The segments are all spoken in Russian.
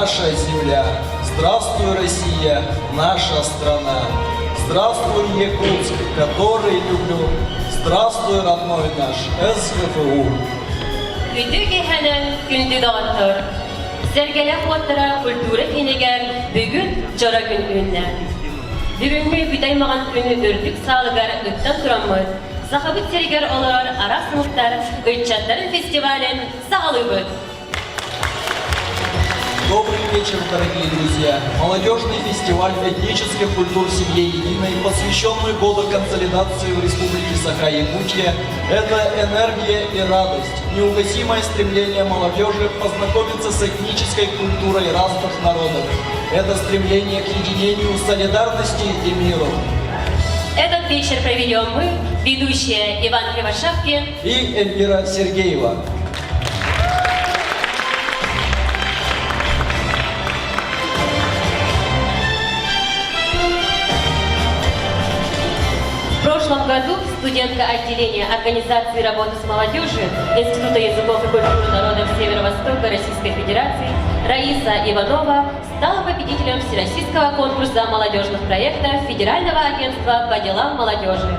наша земля. Здравствуй, Россия, наша страна. Здравствуй, Якутск, который люблю. Здравствуй, родной наш СФУ. Gündüge hemen gündü dağıtır. Sergelek otlara kultura keneger bugün jara gün ünler. Bugünkü büdaymağan günü ördük sağlıgar ötten turamız. Sahabıt serger olar ara sınıftar Ötçatların festivalin sağlıbıt. Добрый вечер, дорогие друзья! Молодежный фестиваль этнических культур семьи единой, посвященный году консолидации в Республике Саха-Якутия, это энергия и радость, неугасимое стремление молодежи познакомиться с этнической культурой разных народов. Это стремление к единению, солидарности и миру. Этот вечер проведем мы, ведущие Иван Кривошапкин И Эльвира Сергеева. В прошлом году студентка отделения организации работы с молодежью Института языков и культуры народов Северо-Востока Российской Федерации Раиса Иванова стала победителем Всероссийского конкурса молодежных проектов Федерального агентства по делам молодежи.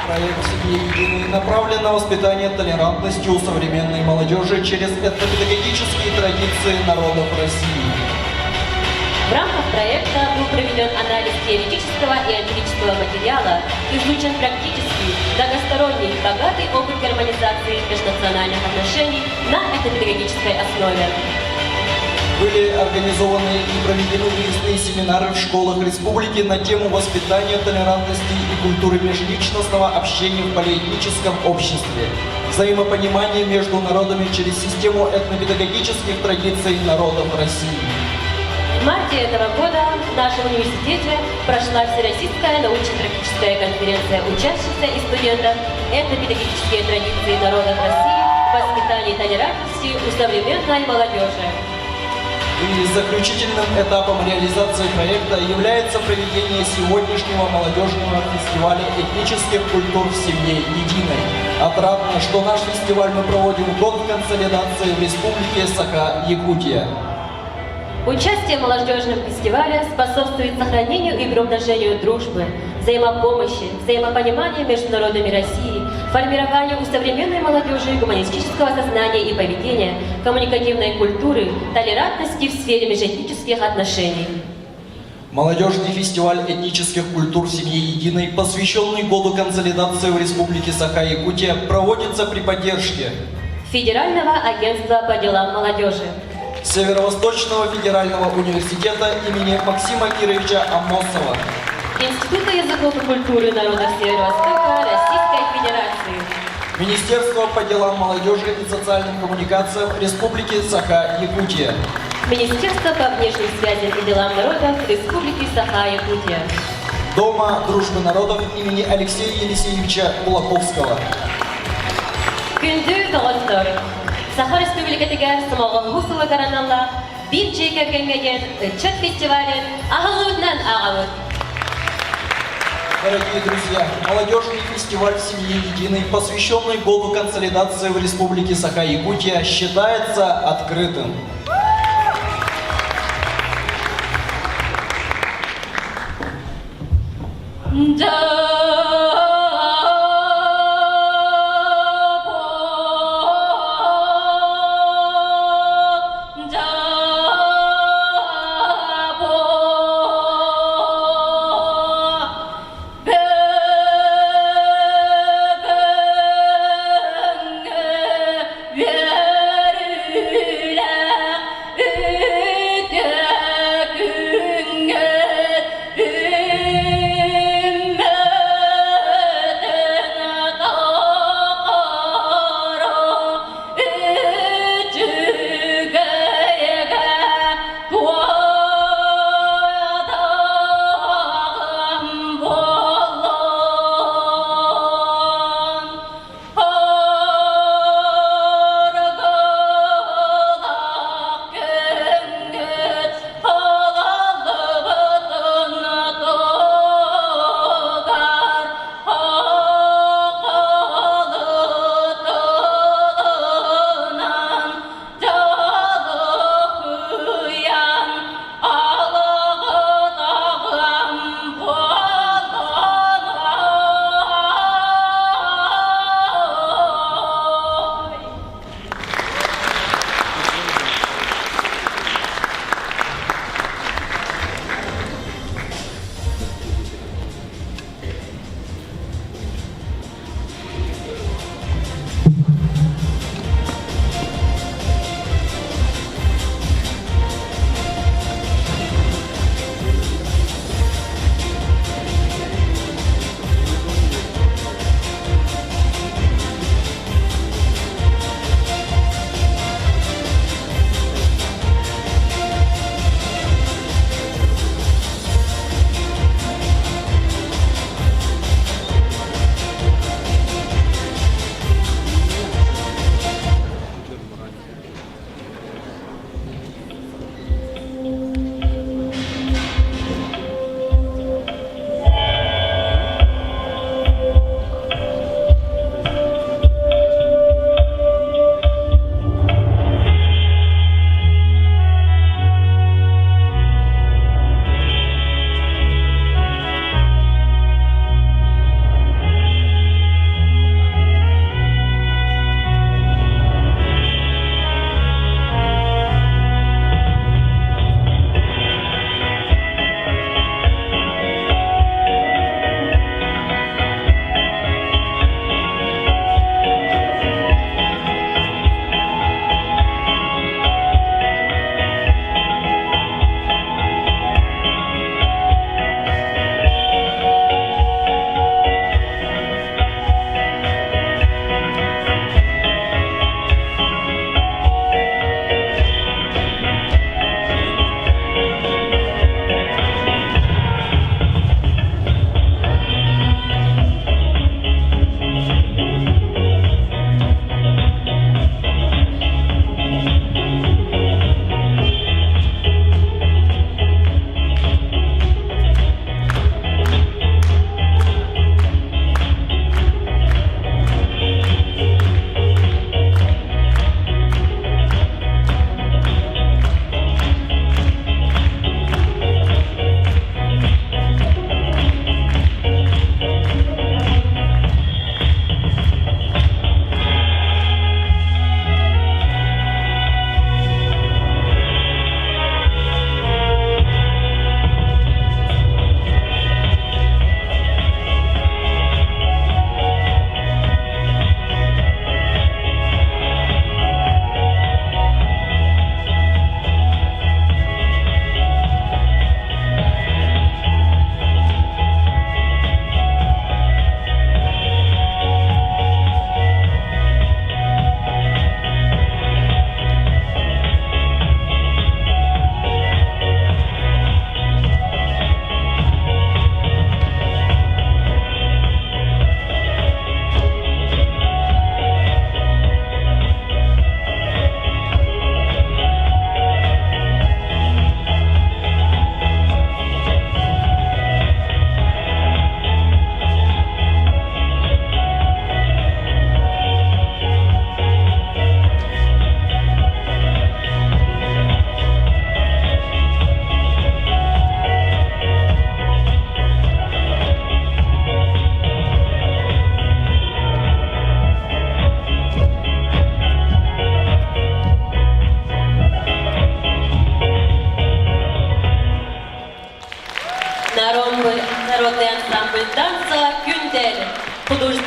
Проект «Семья единой» направлен на воспитание толерантности у современной молодежи через этнопедагогические традиции народов России. В рамках проекта был проведен анализ теоретического и эмпирического материала, изучен практический, многосторонний, богатый опыт гармонизации межнациональных отношений на этнопедагогической основе. Были организованы и проведены выездные семинары в школах республики на тему воспитания толерантности и культуры межличностного общения в полиэтническом обществе, взаимопонимание между народами через систему этнопедагогических традиций народов России. В марте этого года в нашем университете прошла Всероссийская научно-практическая конференция учащихся и студентов «Этнопедагогические традиции народов России в воспитании толерантности у современной молодежи». И заключительным этапом реализации проекта является проведение сегодняшнего молодежного фестиваля этнических культур в семье единой. Отрадно, что наш фестиваль мы проводим в год консолидации в Республике Саха-Якутия. Участие в молодежном фестивале способствует сохранению и приумножению дружбы, взаимопомощи, взаимопонимания между народами России, формированию у современной молодежи гуманистического сознания и поведения, коммуникативной культуры, толерантности в сфере межэтнических отношений. Молодежный фестиваль этнических культур в семье единой, посвященный году консолидации в Республике Саха-Якутия, проводится при поддержке Федерального агентства по делам молодежи, Северо-Восточного федерального университета имени Максима Кировича Амосова, Института языков и культуры народов Северо-Востока Российской Федерации, Министерства по делам молодежи и социальным коммуникациям Республики Саха-Якутия, Министерство по внешним связям и делам народов Республики Саха-Якутия, Дома дружбы народов имени Алексея Елисеевича Кулаковского. Күндү дağıttır. Саха Республикатыгар сымалгы сылы караналла бир жеке кеңгеген Ычыт фестивален ағылуынан ағылыт. Дорогие друзья, молодежный фестиваль в семье единой, посвященный году консолидации в Республике Саха-Якутия, считается открытым.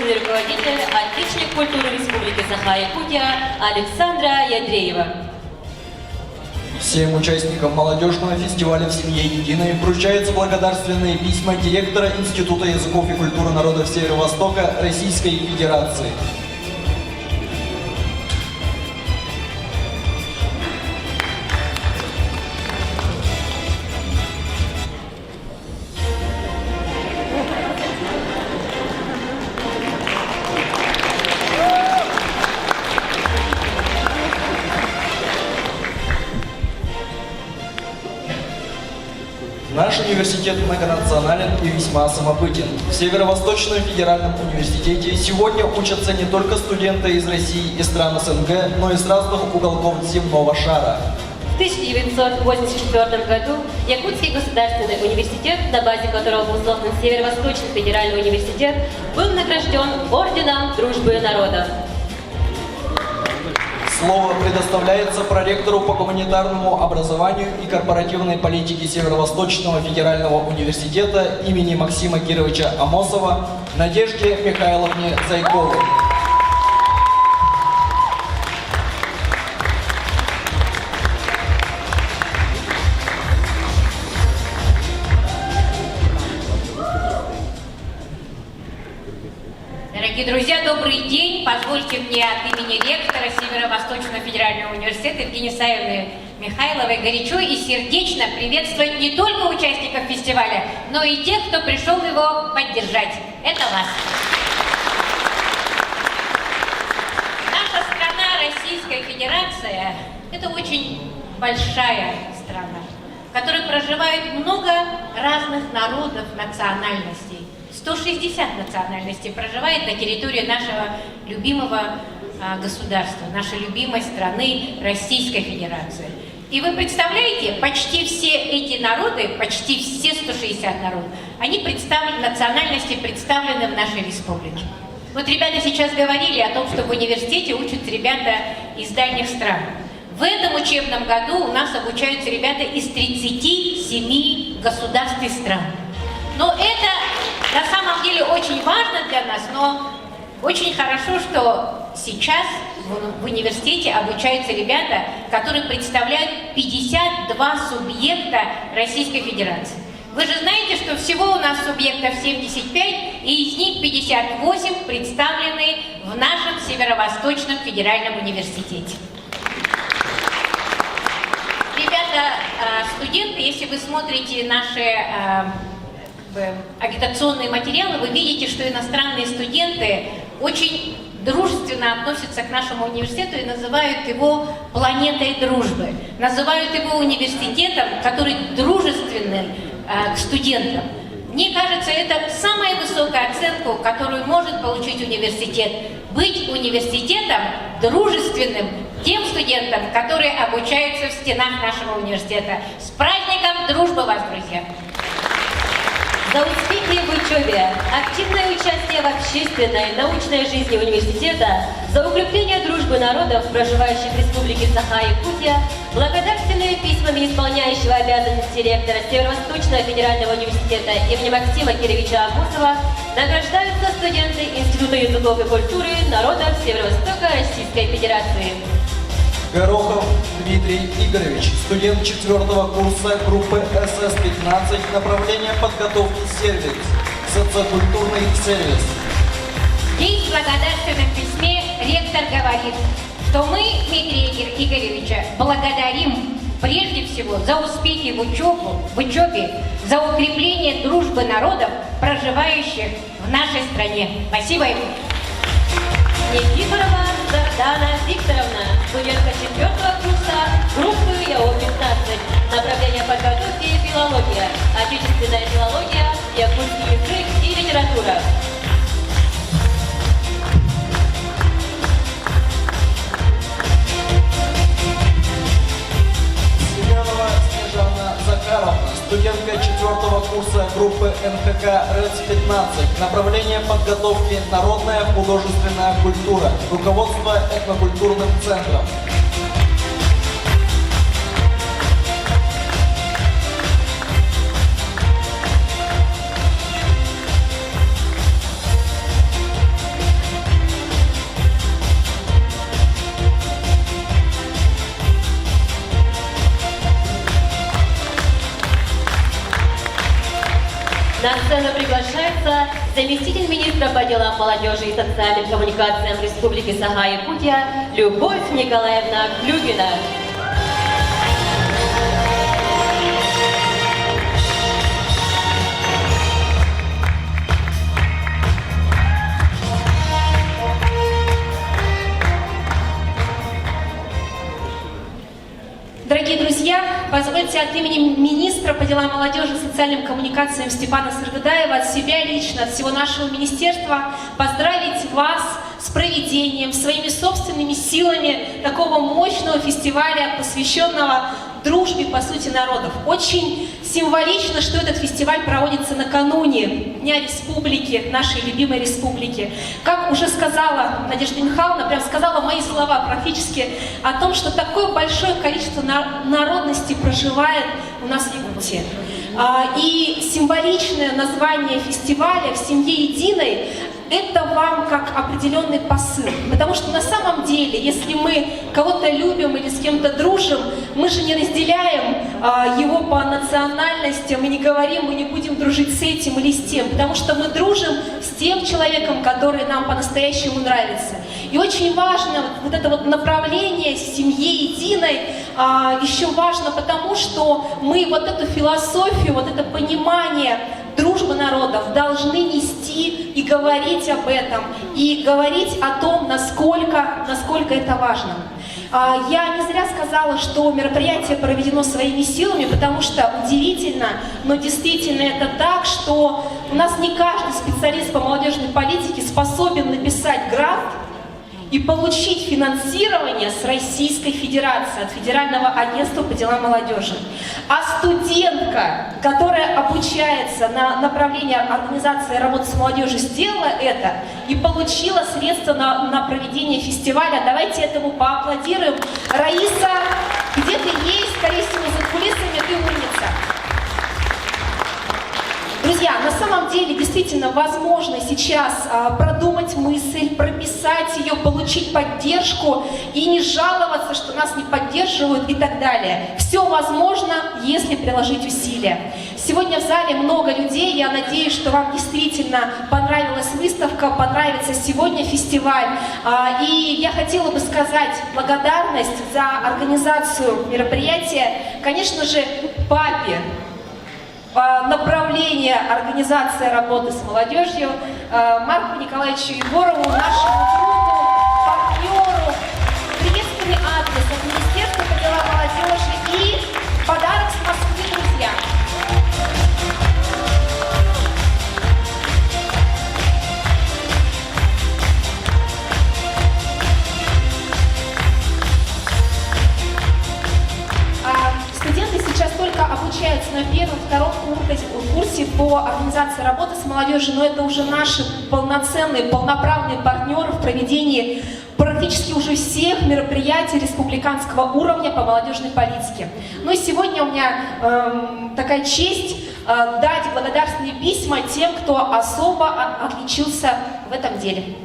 художественный руководитель, отличник культуры Республики Саха-Якутия Александра Ядреева. Всем участникам молодежного фестиваля «В семье единой» вручаются благодарственные письма директора Института языков и культуры народов Северо-Востока Российской Федерации. Наш университет многонационален и весьма самобытен. В Северо-Восточном федеральном университете сегодня учатся не только студенты из России и стран СНГ, но и с разных уголков земного шара. В 1984 году Якутский государственный университет, на базе которого был создан Северо-Восточный федеральный университет, был награжден Орденом Дружбы народов. Слово предоставляется проректору по гуманитарному образованию и корпоративной политике Северо-Восточного федерального университета имени Максима Кировича Амосова Надежде Михайловне Зайковой. Дорогие друзья, добрый день. Позвольте мне от имени ректора Северо-Восточного федерального университета Евгении Саевны Михайловой горячо и сердечно приветствовать не только участников фестиваля, но и тех, кто пришел его поддержать. Это вас. Наша страна, Российская Федерация, это очень большая страна, в которой проживает много разных народов, национальностей. 160 национальностей проживает на территории нашего любимого государства, нашей любимой страны Российской Федерации. И вы представляете, почти все эти народы, почти все 160 народов, они представлены, национальности представлены в нашей республике. Вот ребята сейчас говорили о том, что в университете учатся ребята из дальних стран. В этом учебном году у нас обучаются ребята из 37 государств и стран. Но это на самом деле очень важно для нас, но очень хорошо, что сейчас в университете обучаются ребята, которые представляют 52 субъекта Российской Федерации. Вы же знаете, что всего у нас субъектов 75, и из них 58 представлены в нашем Северо-Восточном федеральном университете. Ребята, студенты, если вы смотрите наши агитационные материалы, вы видите, что иностранные студенты очень дружественно относятся к нашему университету и называют его планетой дружбы. Называют его университетом, который дружественный к студентам. Мне кажется, это самая высокая оценка, которую может получить университет. Быть университетом дружественным тем студентам, которые обучаются в стенах нашего университета. С праздником дружбы вас, друзья! За успехи в учебе, активное участие в общественной и научной жизни университета, за укрепление дружбы народов, проживающих в Республике Саха-Якутия, благодарственными письмами исполняющего обязанности ректора Северо-Восточного федерального университета имени Максима Кировича Амосова награждаются студенты Института языков и культуры народов Северо-Востока Российской Федерации. Горохов Дмитрий Игоревич, студент 4-го курса группы СС-15, направление подготовки сервис, социокультурный сервис. Здесь в благодарственном письме ректор говорит, что мы Дмитрия Игоревича благодарим прежде всего за успехи в учебе, за укрепление дружбы народов, проживающих в нашей стране. Спасибо ему. Никифорова Зардана Викторовна, студентка 4-го курса группы ЯО-15, направление подготовки и филология, отечественная филология, якутский язык и литература. Семенова Снежана Захаровна, студентка 4-го курса группы НХК РЭЦ-15, направление подготовки народная художественная культура, руководство этнокультурным центром. заместитель министра по делам молодежи и социальным коммуникациям Республики Саха-Якутия Любовь Николаевна Клюгина. Дорогие друзья, позвольте от имени министра по делам молодежи и социальным коммуникациям Степана Саргадаева, от себя лично, от всего нашего министерства поздравить вас с проведением своими собственными силами такого мощного фестиваля, посвященного дружбе, по сути, народов. Очень символично, что этот фестиваль проводится накануне Дня Республики, нашей любимой республики. Как уже сказала Надежда Михайловна, прям сказала мои слова практически о том, что такое большое количество народностей проживает у нас в Якутии. И символичное название фестиваля «В семье единой» это вам как определенный посыл. Потому что на самом деле, если мы кого-то любим или с кем-то дружим, мы же не разделяем его по национальности, мы не говорим, мы не будем дружить с этим или с тем, потому что мы дружим с тем человеком, который нам по-настоящему нравится. И очень важно вот это вот направление семьи единой, еще важно потому, что мы вот эту философию, вот это понимание дружбы народов должны нести и говорить об этом, и говорить о том, насколько это важно. Я не зря сказала, что мероприятие проведено своими силами, потому что удивительно, но действительно это так, что у нас не каждый специалист по молодежной политике способен написать грант и получить финансирование с Российской Федерации, от Федерального агентства по делам молодежи. А студентка, которая обучается на направлении организации работы с молодежью, сделала это и получила средства на проведение фестиваля. Давайте этому поаплодируем. Раиса, где ты есть? Скорее всего, за кулисами, ты умница. Друзья, на самом деле действительно возможно сейчас продумать мысль, прописать ее, получить поддержку и не жаловаться, что нас не поддерживают и так далее. Все возможно, если приложить усилия. Сегодня в зале много людей, я надеюсь, что вам действительно понравилась выставка, понравится сегодня фестиваль. И я хотела бы сказать благодарность за организацию мероприятия, конечно же, папе направление организации работы с молодежью Марку Николаевичу Егорову, нашему другу, партнеру, приветственный адрес от Министерства по делам молодежи и подарок с Москвы, друзья. Студенты сейчас только обучаются на первом-втором курсе по организации работы с молодежью, но это уже наши полноценные, полноправные партнеры в проведении практически уже всех мероприятий республиканского уровня по молодежной политике. Ну и сегодня у меня такая честь дать благодарственные письма тем, кто особо отличился в этом деле.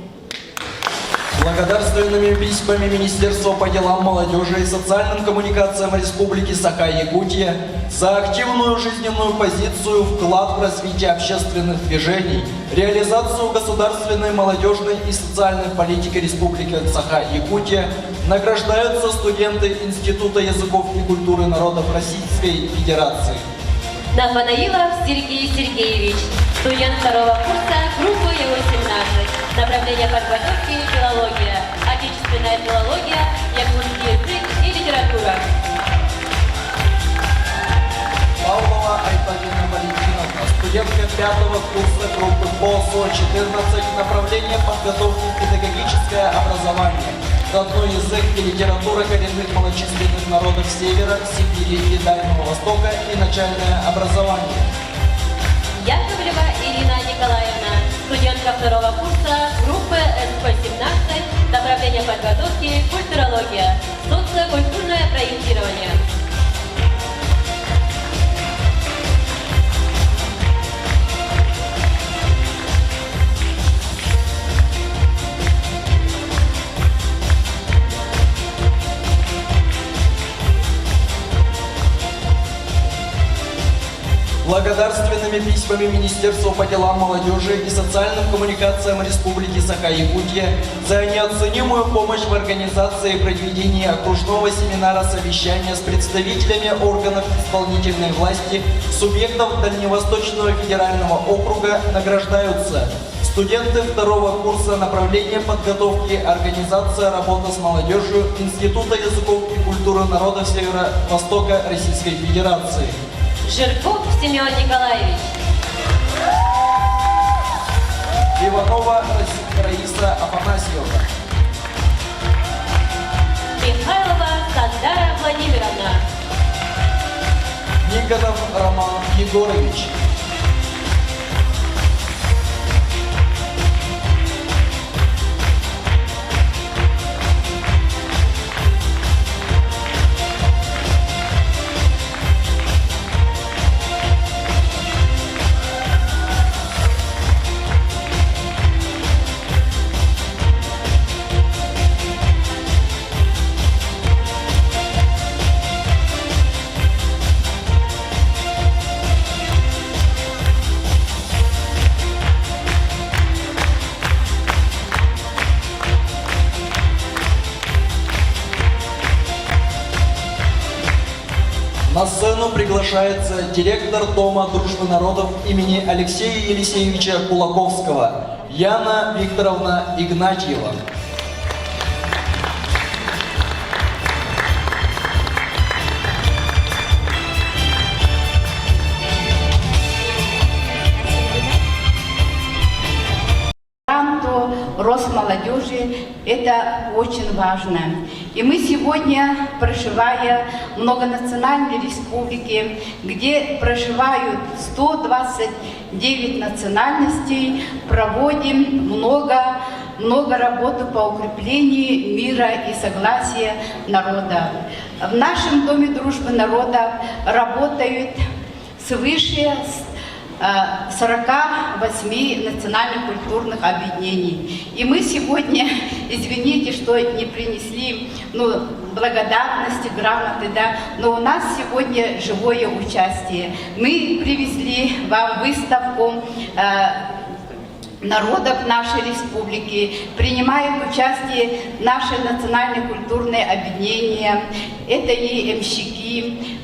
Благодарственными письмами Министерства по делам молодежи и социальным коммуникациям Республики Саха-Якутия за активную жизненную позицию, вклад в развитие общественных движений, реализацию государственной молодежной и социальной политики Республики Саха-Якутия награждаются студенты Института языков и культуры народов Российской Федерации. Нафанаилов Сергей Сергеевич, студент второго курса, группа Е-18, направление подготовки филология, отечественная филология, якутский язык и литература. Павлова Айталина Валентиновна, студентка пятого курса группы ПОСО-14, направление подготовки педагогическое образование, родной язык и литература коренных малочисленных народов Севера, Сибири и Дальнего Востока и начальное образование. Яковлева Ирина Николаевна, студентка второго курса группы СП-17, направление подготовки культурология, социокультурное проектирование. благодарственными письмами Министерству по делам молодежи и социальным коммуникациям Республики Саха-Якутия за неоценимую помощь в организации и проведении окружного семинара совещания с представителями органов исполнительной власти субъектов Дальневосточного федерального округа награждаются студенты второго курса направления подготовки «Организация работы с молодежью» Института языков и культуры народов Северо-Востока Российской Федерации. Жирков Семен Николаевич. Иванова Раиса Афанасьевна. Михайлова Сандара Владимировна. Никонов Роман Егорович. На сцену приглашается директор Дома дружбы народов имени Алексея Елисеевича Кулаковского Яна Викторовна Игнатьева. Росмолодежи – это очень важно. И мы сегодня, проживая в многонациональной республике, где проживают 129 национальностей, проводим много работы по укреплению мира и согласия народа. В нашем Доме дружбы народов работают свыше 48 национально-культурных объединений. И мы сегодня, извините, что не принесли благодарности, грамоты, да, но у нас сегодня живое участие. Мы привезли вам выставку народов нашей республики, принимают участие наши национально-культурные объединения, это и ямщики,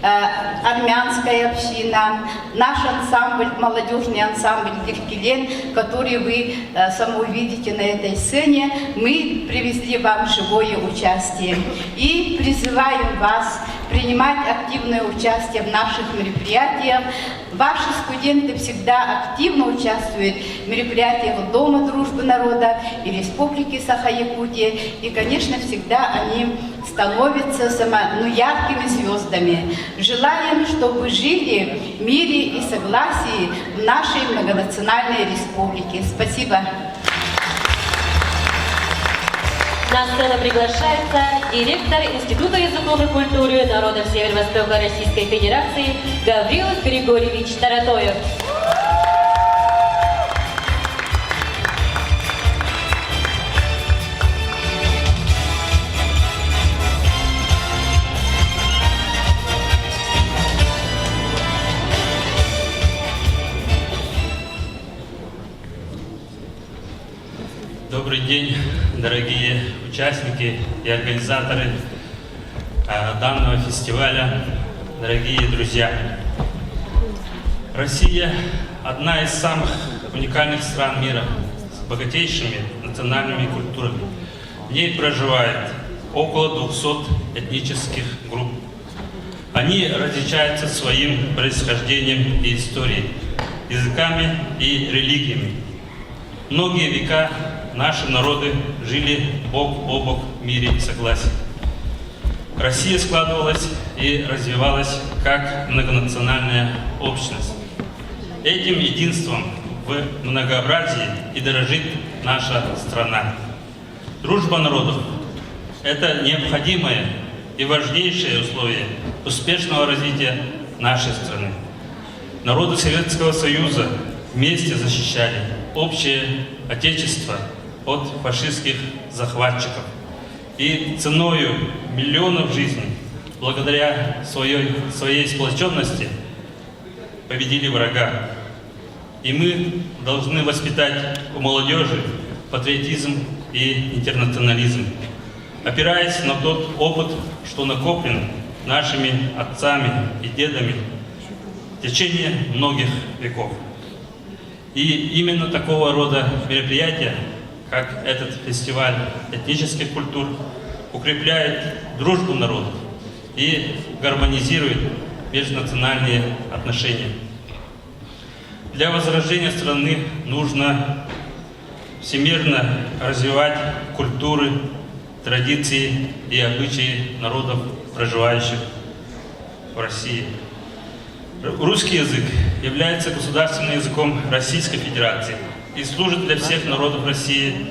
армянская община, наш ансамбль, молодежный ансамбль Диркелен, который вы самоувидите на этой сцене. Мы привезли вам живое участие и призываем вас принимать активное участие в наших мероприятиях. Ваши студенты всегда активно участвуют в мероприятиях Дома дружбы народа и Республики Саха-Якутия. И, конечно, всегда они становятся яркими звездами. Желаем, чтобы вы жили в мире и согласии в нашей многонациональной республике. Спасибо. На сцену приглашается директор Института языков и культуры народов Северо-Востока Российской Федерации Гаврил Григорьевич Таратоев. Добрый день, дорогие участники и организаторы данного фестиваля, дорогие друзья. Россия – одна из самых уникальных стран мира с богатейшими национальными культурами. В ней проживает около 200 этнических групп. Они различаются своим происхождением и историей, языками и религиями. Многие века наши народы жили бок о бок в мире и согласии. Россия складывалась и развивалась как многонациональная общность. Этим единством в многообразии и дорожит наша страна. Дружба народов – это необходимое и важнейшее условие успешного развития нашей страны. Народы Советского Союза вместе защищали общее Отечество от фашистских захватчиков. И ценою миллионов жизней, благодаря своей сплоченности, победили врага. И мы должны воспитать у молодежи патриотизм и интернационализм, опираясь на тот опыт, что накоплен нашими отцами и дедами в течение многих веков. И именно такого рода мероприятия, как этот фестиваль этнических культур, укрепляет дружбу народов и гармонизирует межнациональные отношения. Для возрождения страны нужно всемирно развивать культуры, традиции и обычаи народов, проживающих в России. Русский язык является государственным языком Российской Федерации и служит для всех народов России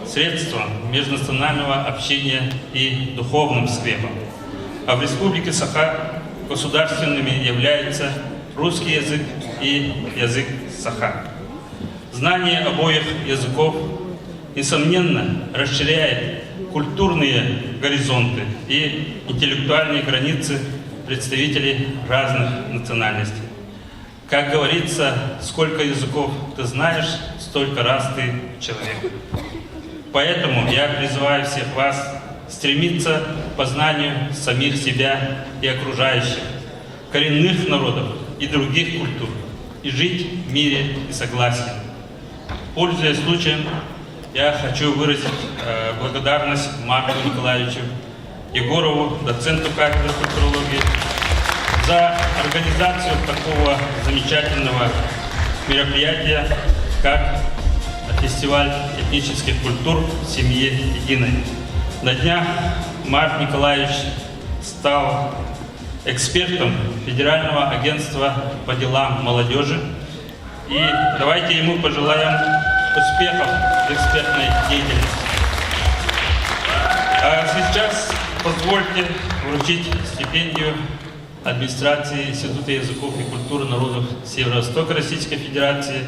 средством межнационального общения и духовным скрепом. А в Республике Саха государственными являются русский язык и язык Саха. Знание обоих языков, несомненно, расширяет культурные горизонты и интеллектуальные границы представителей разных национальностей. Как говорится, сколько языков ты знаешь, столько раз ты человек. Поэтому я призываю всех вас стремиться к познанию самих себя и окружающих, коренных народов и других культур, и жить в мире и согласии. Пользуясь случаем, я хочу выразить благодарность Марку Николаевичу Егорову, доценту кафедры культурологии, за организацию такого замечательного мероприятия, как фестиваль этнических культур в семье единой. На днях Марк Николаевич стал экспертом Федерального агентства по делам молодежи. И давайте ему пожелаем успехов в экспертной деятельности. А сейчас позвольте вручить стипендию администрации Института языков и культуры народов Северо-Востока Российской Федерации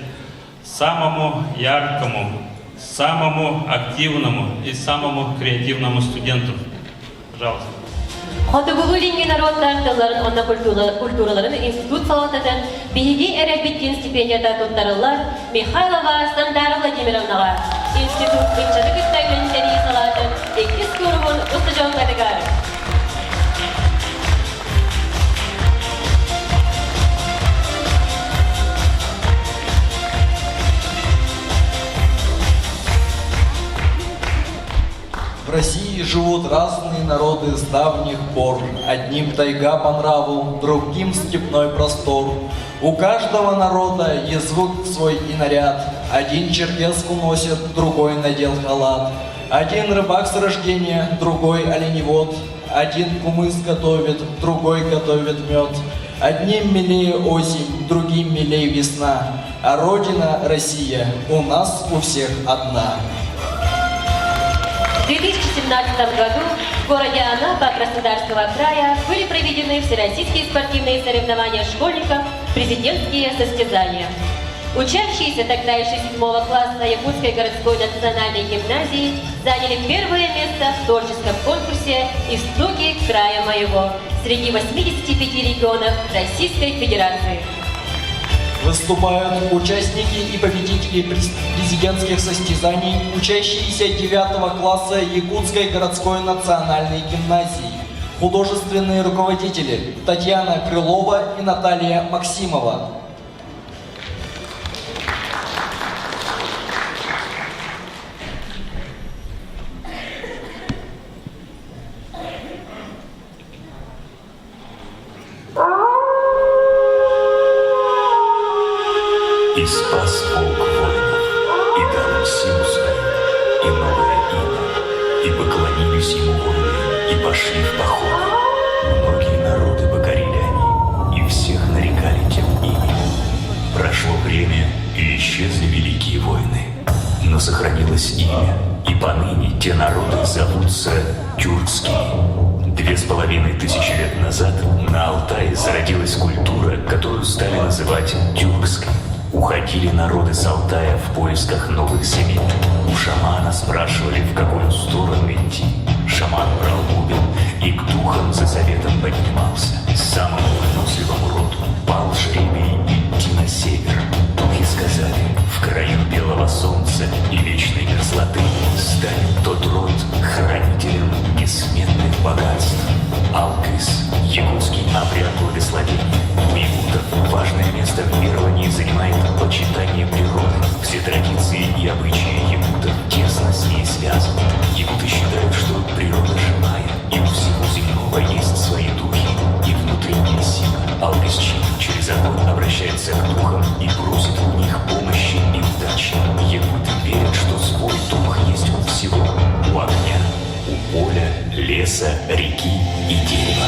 самому яркому, самому активному и самому креативному студенту. Пожалуйста. Хотугулинги народ тартыларын, онна культураларын институт салататын биһиги эребиттин стипендията туттарылар Михайлова Стандар Владимировнаға институт инчаты күттәймендері салатын 2 курбун ұстыжон категория. В России живут разные народы с давних пор. Одним тайга по нраву, другим степной простор. У каждого народа есть звук свой и наряд. Один черкеску носит, другой надел халат. Один рыбак с рождения, другой оленевод. Один кумыс готовит, другой готовит мед. Одним милее осень, другим милее весна. А родина Россия у нас у всех одна. В 2017 году в городе Анапа Краснодарского края были проведены всероссийские спортивные соревнования школьников, президентские состязания. Учащиеся тогда еще 7 класса Якутской городской национальной гимназии заняли первое место в творческом конкурсе «Истоки края моего» среди 85 регионов Российской Федерации. Выступают участники и победители президентских состязаний, учащиеся 9 класса Якутской городской национальной гимназии, художественные руководители Татьяна Крылова и Наталья Максимова. И спас полк воинов, и дал им силу свою, и новое имя, и поклонились ему воины, и пошли в поход. Многие народы покорили они, и всех нарекали тем именем. Прошло время, и исчезли великие войны, но сохранилось имя, и поныне те народы зовутся тюркскими. 2500 лет назад на Алтае зародилась культура, которую стали называть тюркской. Уходили народы с Алтая в поисках новых земель. У шамана спрашивали, в какую сторону идти. Шаман брал бубен и к духам за советом поднимался. Самому выносливому роду пал жребий, и пути на север. Духи сказали, в краю белого солнца и вечной мерзлоты станет тот род хранителем несметных богатств. Алкис, якутский обряд благословения. У якутов важное место в веровании занимает почитание природы. Все традиции и обычаи якутов тесно с ней связаны. Якуты считают, что природа живая, и у всего земного есть свои духи и внутренняя сила. Алкис через огонь обращается к духам и просит у них помощи и удачи. Якуты верят, что свой дух есть у всего. У огня, у поля, леса, реки и дерева.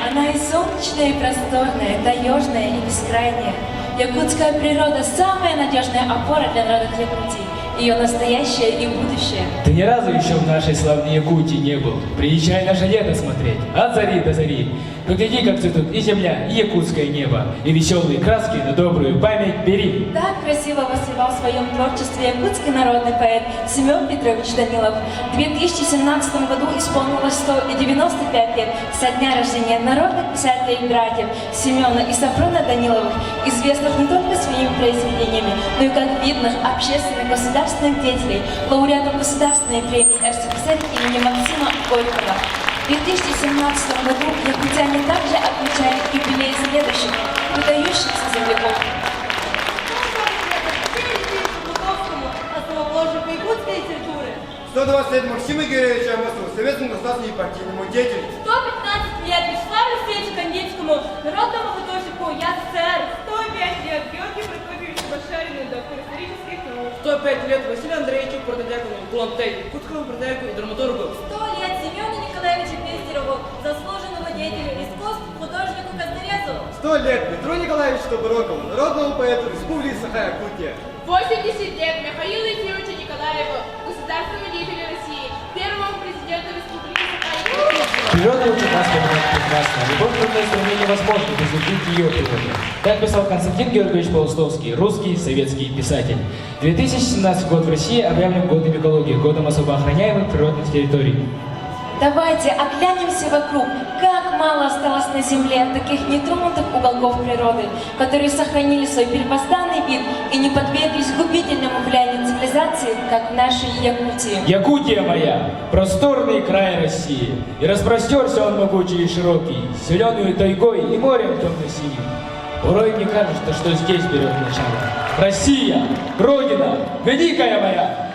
Она и солнечная, и просторная, таежная и бескрайняя. Якутская природа – самая надежная опора для народа Якутии, ее настоящее и будущее. Ты ни разу еще в нашей славной Якутии не был. Приезжай наше лето смотреть, от зари до зари. Погляди, как цветут и земля, и якутское небо, и веселые краски на добрую память бери. Так красиво воспевал в своем творчестве якутский народный поэт Семен Петрович Данилов. В 2017 году исполнилось 195 лет со дня рождения народных писателей и братьев Семена и Сафрона Даниловых, известных не только своими произведениями, но и как видных общественных государственных деятелей, лауреатов государственной премии РСФСР имени Максима Горького. В 2017 году якутяне также отмечали юбилей следующих выдающихся земляков. Основоположнику якутской литературы. 120 лет Максиму Игоревичу Амосову, советскому государственному и партийному деятелю. 115 лет Вячеславу Алексеевичу Кандинскому, народному художнику ЯССР. 105 лет Георгию Прокопьевичу Башарину, доктору исторических наук. 105 лет Василию Андреевичу Протодиакону, Кулантей, якутскому протодиаку и драматургу. 100 лет Семену Николаевичу Пестерову, заслуженному деятелю искусств, художнику Каздорезу. 100 лет Петру Николаевичу Тоборокову, народному поэту Республики Саха-Якутия. 80 лет Михаилу Ефимовичу Николаеву, государственному деятелю России, первому президенту Республики Саха-Якутия. Природа учит нас понимать прекрасно. Любовь к трудной стране невозможно без любви к ее природе. Так писал Константин Георгиевич Паустовский, русский советский писатель. 2017 год в России объявлен годом экологии, годом особо охраняемых природных территорий. Давайте оглянемся вокруг, как мало осталось на Земле таких нетронутых уголков природы, которые сохранили свой первозданный вид и не подверглись губительному влиянию цивилизации, как в нашей Якутии. Якутия моя, просторный край России, и распростерся он могучий и широкий, зеленую тайгой и морем темно-синим. Порой мне кажется, что здесь берет начало. Россия, Родина, великая моя!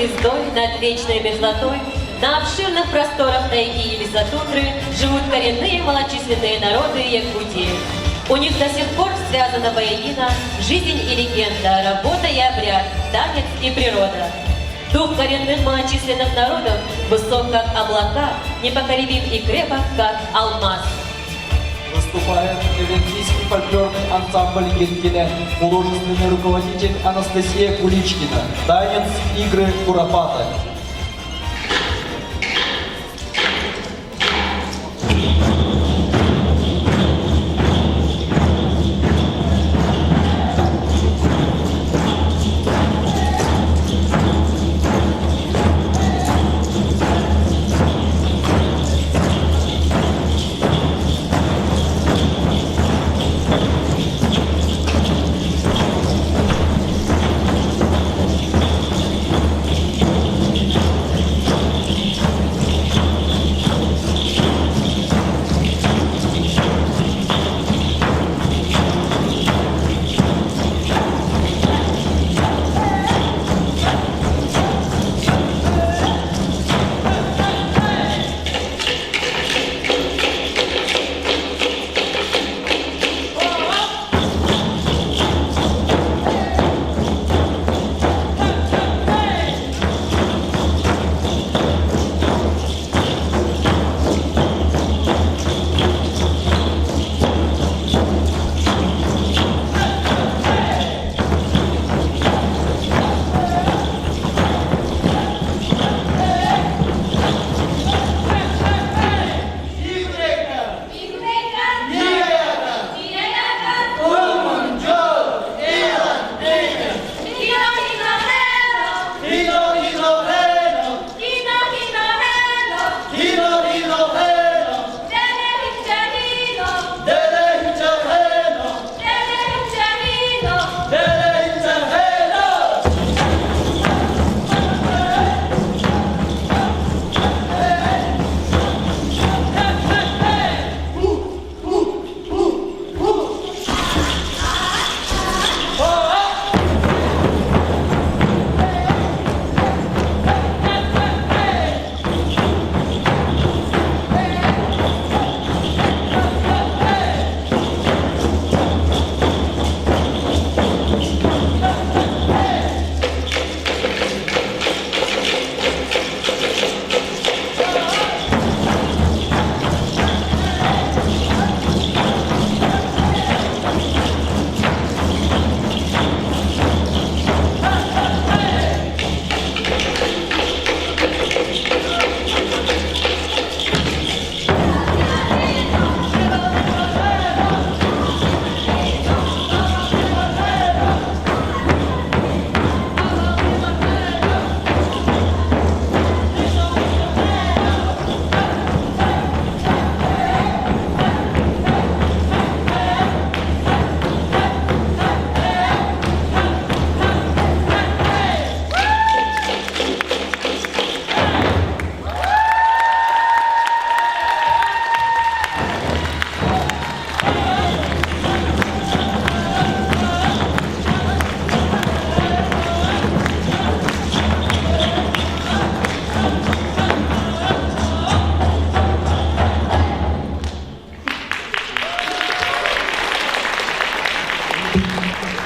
звездой над вечной мерзлотой на обширных просторах тайги и леса тундры живут коренные малочисленные народы Якутии. У них до сих пор связана воедино жизнь и легенда, работа и обряд, танец и природа. Дух коренных малочисленных народов высок, как облака, непоколебим и крепок, как алмаз. Выступает эвентийский фольклорный ансамбль Генгеля, художественный руководитель Анастасия Куличкина, танец, игры, куропаты.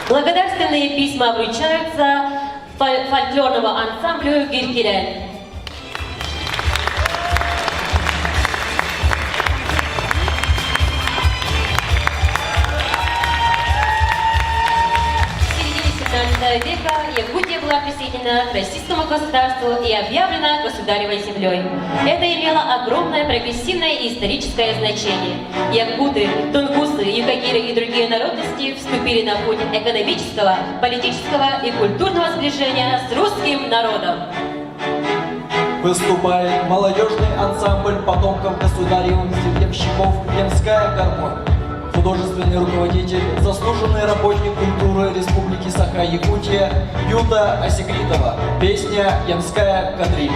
Благодарственные письма вручаются фольклорному ансамблю «Гиркелен». Века Якутия была присоединена к российскому государству и объявлена государевой землей. Это имело огромное прогрессивное и историческое значение. Якуты, тунгусы, юкагиры и другие народности вступили на путь экономического, политического и культурного сближения с русским народом. Выступает молодежный ансамбль потомков государевых землевщиков «Ямская гармония». Художественный руководитель, заслуженный работник культуры Республики Саха-Якутия Юта Осекритова. Песня «Ямская кадриль».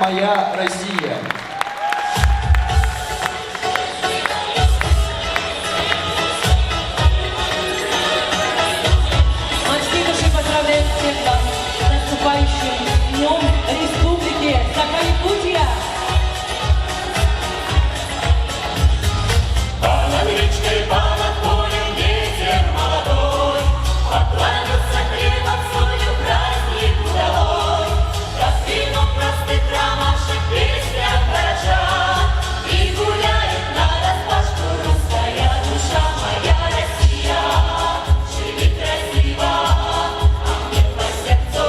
«Моя Россия». От всей души поздравляю всех вас с наступающим Днем Республики Саха-Якутия! Над речкой, понад полем ветер молодой, поклонился хлебом солью праздник удалой. Раскинув простых ромашек песня горожан, и гуляет нараспашку русская душа. Моя Россия, живи красиво, а мне по сердцу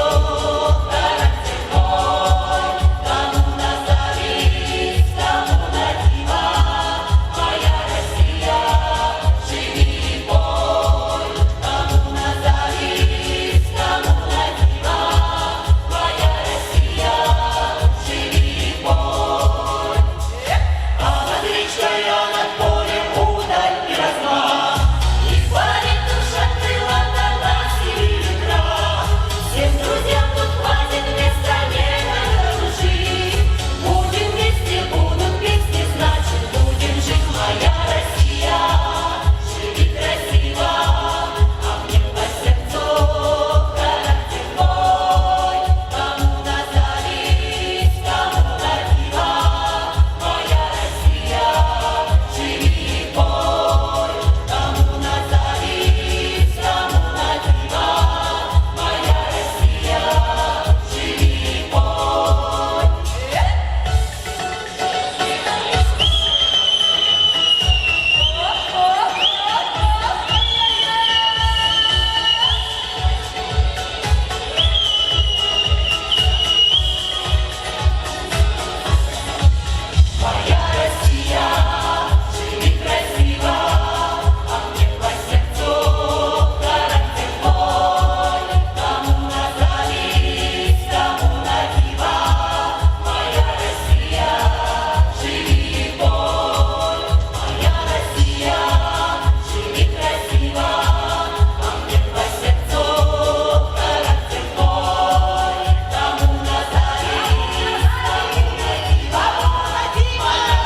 характер мой. Кому назовись, кому на диво, моя Россия, живи и пой. Кому назовись, кому на диво, моя Россия, живи и пой. А над речкой, а над полем удаль и размах, и парит душа крыла на нас и ветра. Всем друзьям тут хватит места, не надо жить. Будем вместе, будут песни, значит будем жить. Моя Россия, живи красиво, а мне по сердцу характер мой. Кому назовись, кому на диво, моя Россия, живи и пой. Кому назовись, кому на диво, моя Россия, живи и пой. Моя Россия, живи красиво, а мне по сердцу характер мой. Кому назовись, кому на диво, моя Россия, живи и пой. Моя Россия, живи красиво, а мне по сердцу характер мой. Кому назовись, кому на диво, моя Россия,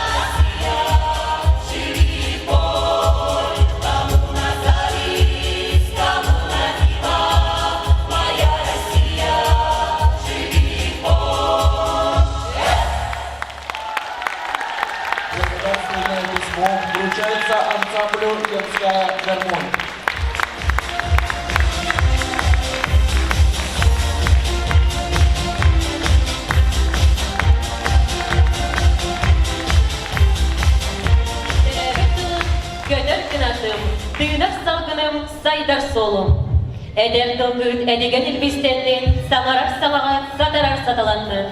живи и пой. Кому назовись, кому на диво, моя Россия, живи и пой. Благодарственное письмо вручается ансамблю «Детская гармония». Gönül kınatım, tığnak salgınım, saydar solum. Eder tılgıt, edigönül bistenlin, samarar samağa, satarar satalandı.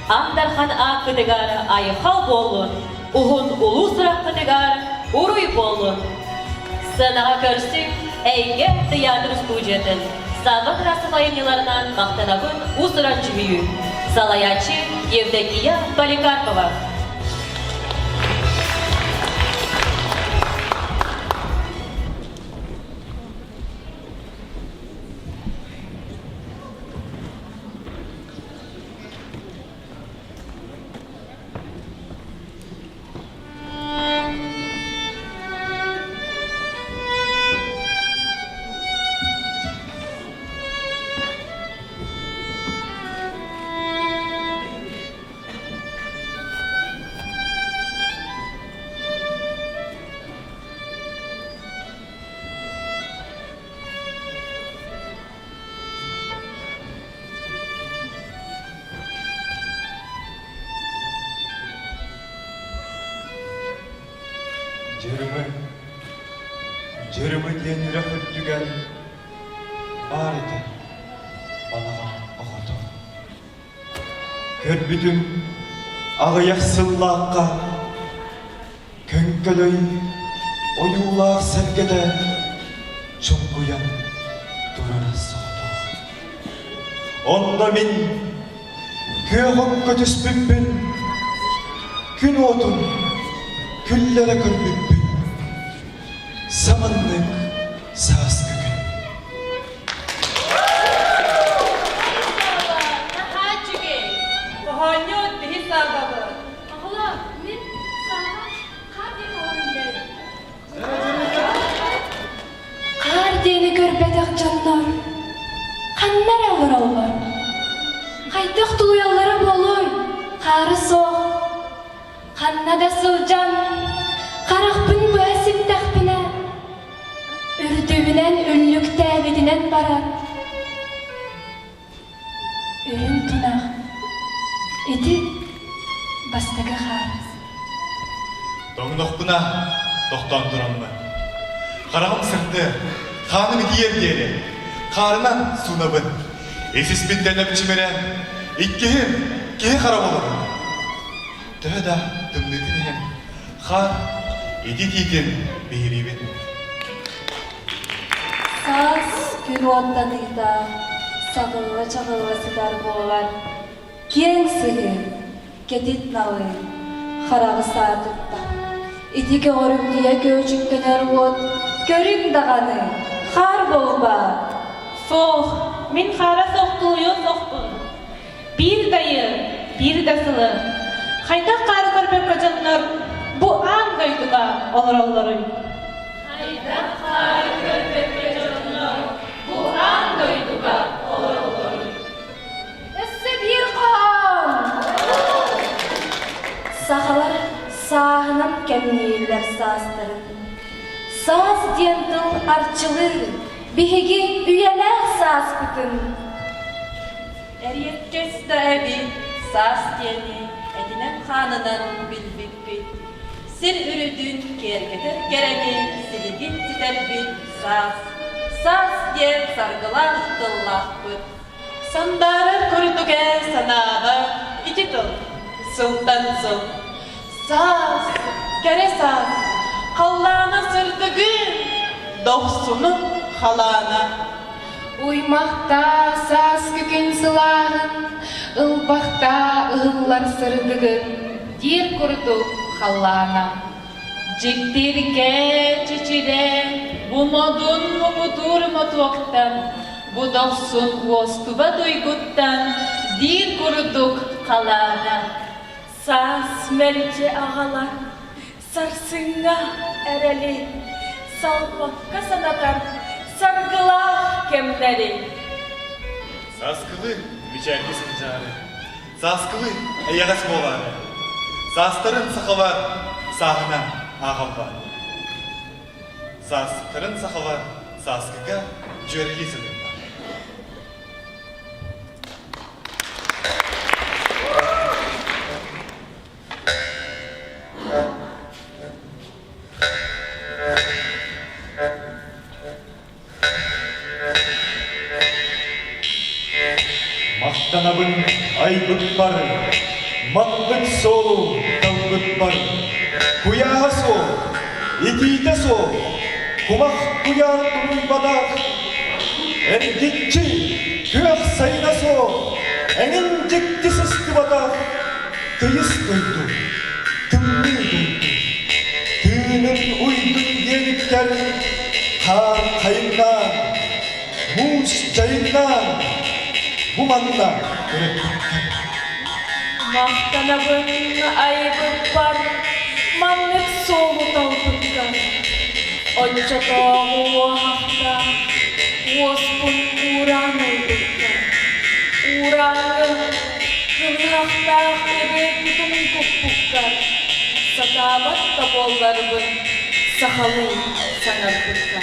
Ahdarhan ağ kıdıgar, ayıhal bolun. Uhun ulu sırak kıdıgar, uruy bolun. Sınağa körsün, eyge tiyatr stüdyetin. Savık rasılayınyalarından maqtanagın usıran cübüyü. Salayaçı Евдокия Поликарпова. Жырымы денірі хүттіген бар еді балаға ұғыту. Көрбітім ағыяқ сыллаққа көңкілөй оюлақ сәлгеді чоңғыян дұраны соғды. Онда мен көғіп көтіспіппін, күн отын күллері көрбіппін. Саманның саас күгін. Нахачугей, погонет Ханнар алыр олар. Қайтық тұлуялары болой, қары соқ. Ханнада сылжан, қарақпын бәсіп тақпына. Үрдігінен үllік тәбетінен барар. Үрін тұнақ. Эти бастығы қарыз. Тоңдоқпына тоқтан тұрамын. Қарағым сырты, қаным диер дері. Қарынан сунабын. Есіспен дәніп чимерен. Иккеһим, кеһе қарап олығын. Төһі тымдытын ем. Қар, еди-титін бейребен. Саз күн оттанıyda сағылы чағылы сыдар болар. Кен сығы, кетит налы, қарағы саатытта. Итіге орымдия көчінкенер от, көрін дағаны, қар болба. Соқ, мен қара соқтылыйы соқпын. Bir dayı, bir de sılı. Hayda qarı körpek kacanlar, bu an daydıga olur onları. Hayda qarı körpek kacanlar, bu an daydıga olur onları. Эссе bir қам! Сақалар сағынан кәмнейлер састырын. Саз дентіл арчылыр, бігеге үйеләк саз күтін. Әрietkes de evi, saz diyeni, edinen xanının bilbik. Sir ürüdün kergetir kereni, silidin titerbin saz. Saz diyen sargılar tıllah bıt. Sandarır kurduge sanağı, iki tıl, sıldan sıl. Saz, kere saz, kallana sırdıgın, doksunu halana. Уймақта саз күкін сылағын, ылбақта ыллар сырдығын, дер күрді қалана. Ciktirge çiçire, bu modun mumudur motuaktan, bu doksun vostuva duyguttan, dir kurduk kalana. Saz melce ağalar, sarsınga ereli, salpakka sanatar, sargıla kemleri. Саскылы мечәргі сынжары. Саскылы әйәғас болары. Састырын сақылар, сағына ағам бар. Састырын сақылар, саскыға жөргі сынын бар. Мақтанабын айбыт бар, мақбыт солу талбыт бар. Куяға сол, етейді сол, құмақ куяр тұруй бадақ. Әргетчі, көк сайна сол, әңін жекті сысты бадақ. Тыйыс дойду, тымны дойду, түйінің ұйдың еліктер, қар қайыннан, мұз жайыннан, bu manna öğretmen. Maqtanabın ayıbıp var, manlık soğuk talpıkta. Otça doğu oğakta, ospun uğran oldukta. Uğranı, kılhakta ebe kutunun kopukta. Satabat da bollarımın, sahalın sanarpıkta.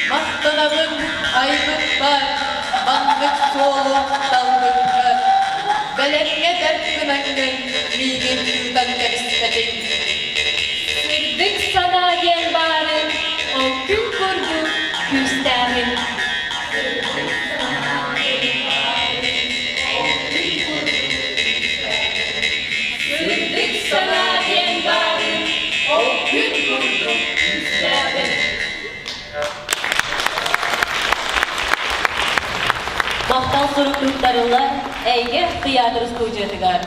Maqtanabın aybık var, manlık soğuk dalgıklar. Belenge dert kınangın, migin yüzden kerismedik. Sırdık sana gen barın, o gün kurdu küstahın. Sırdık sana gen barın, o gün kurdu küstahın. Maqtal surukluklarınla Ege tiyatro studiyatıgar.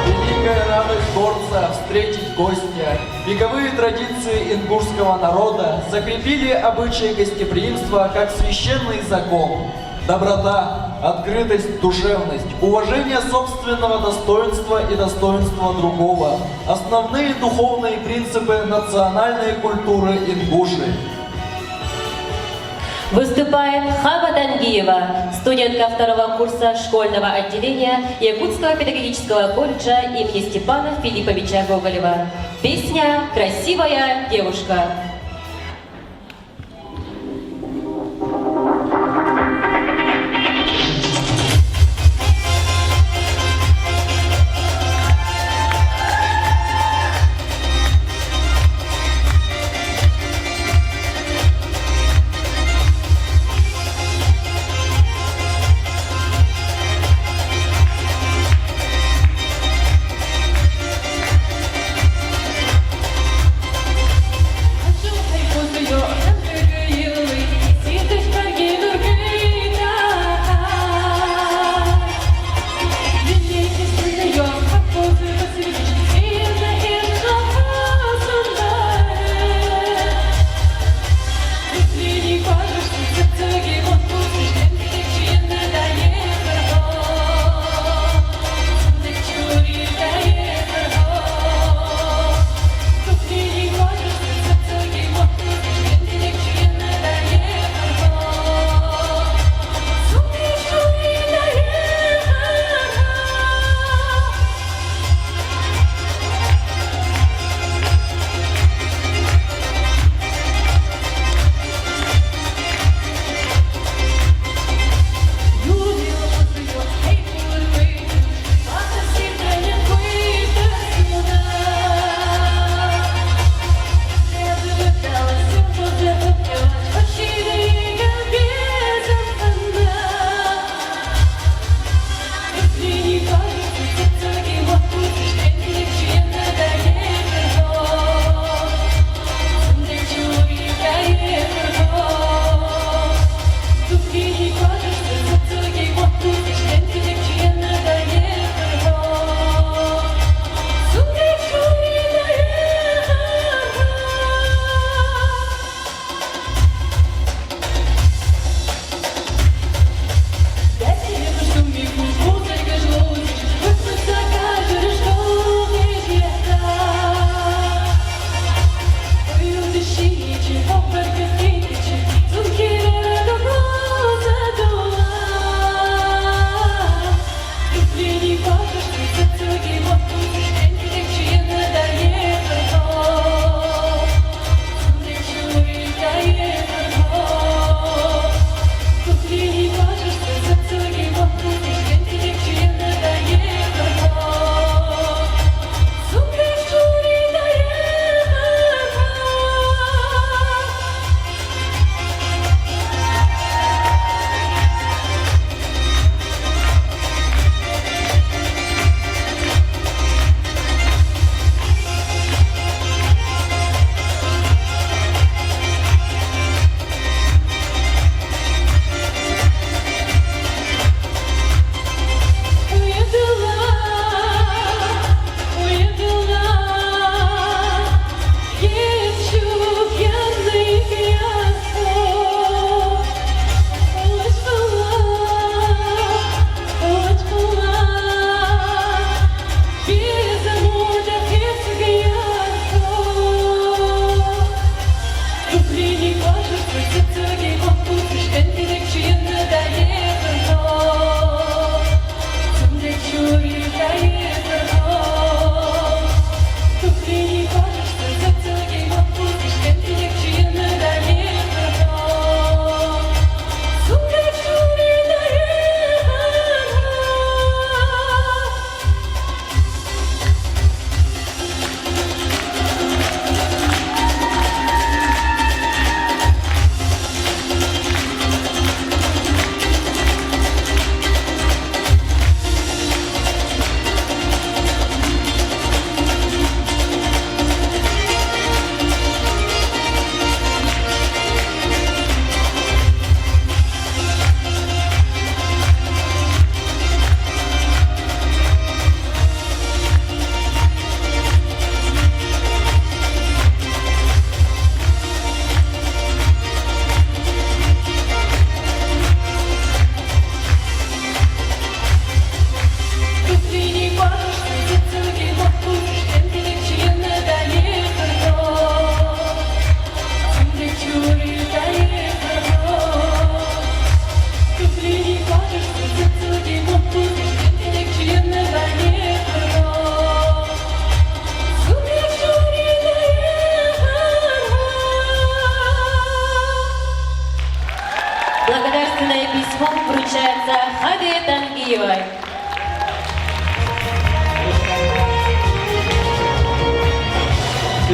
Великая радость горца встретить гостя. Вековые традиции ингушского народа закрепили обычаи гостеприимства как священный закон. Доброта, открытость, душевность, уважение собственного достоинства и достоинства другого. Основные духовные принципы национальной культуры ингушей. Выступает Хава Тангиева, студентка второго курса школьного отделения Якутского педагогического колледжа имени Степана Филипповича Гоголева. Песня «Красивая девушка».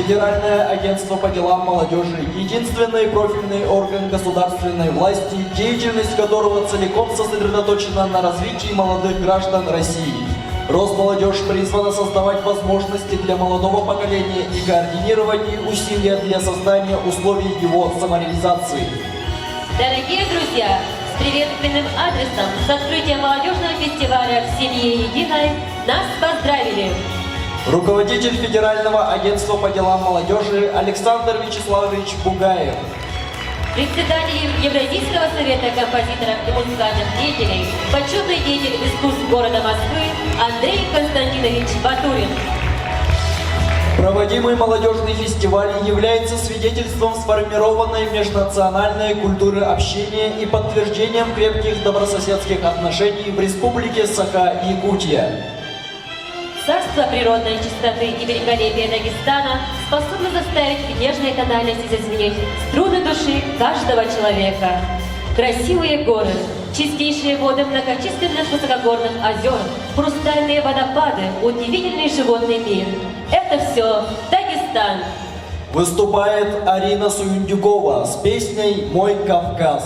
Федеральное агентство по делам молодежи – единственный профильный орган государственной власти, деятельность которого целиком сосредоточена на развитии молодых граждан России. Росмолодежь призвана создавать возможности для молодого поколения и координировать их усилия для создания условий его самореализации. Дорогие друзья, с приветственным адресом с открытием молодежного фестиваля «В семье единой» нас поздравили Руководитель Федерального агентства по делам молодежи Александр Вячеславович Бугаев. председатель Евразийского совета композиторов и музыкальных деятелей, почетный деятель искусств города Москвы Андрей Константинович Батурин. Проводимый молодежный фестиваль является свидетельством сформированной межнациональной культуры общения и подтверждением крепких добрососедских отношений в Республике Саха-Якутия. Царство природной чистоты и великолепия Дагестана способно заставить в нежной тональности зазвенеть струны души каждого человека. Красивые горы, чистейшие воды многочисленных высокогорных озер, хрустальные водопады, удивительный животный мир. Это все Дагестан. Выступает Арина Суюндюкова с песней «Мой Кавказ».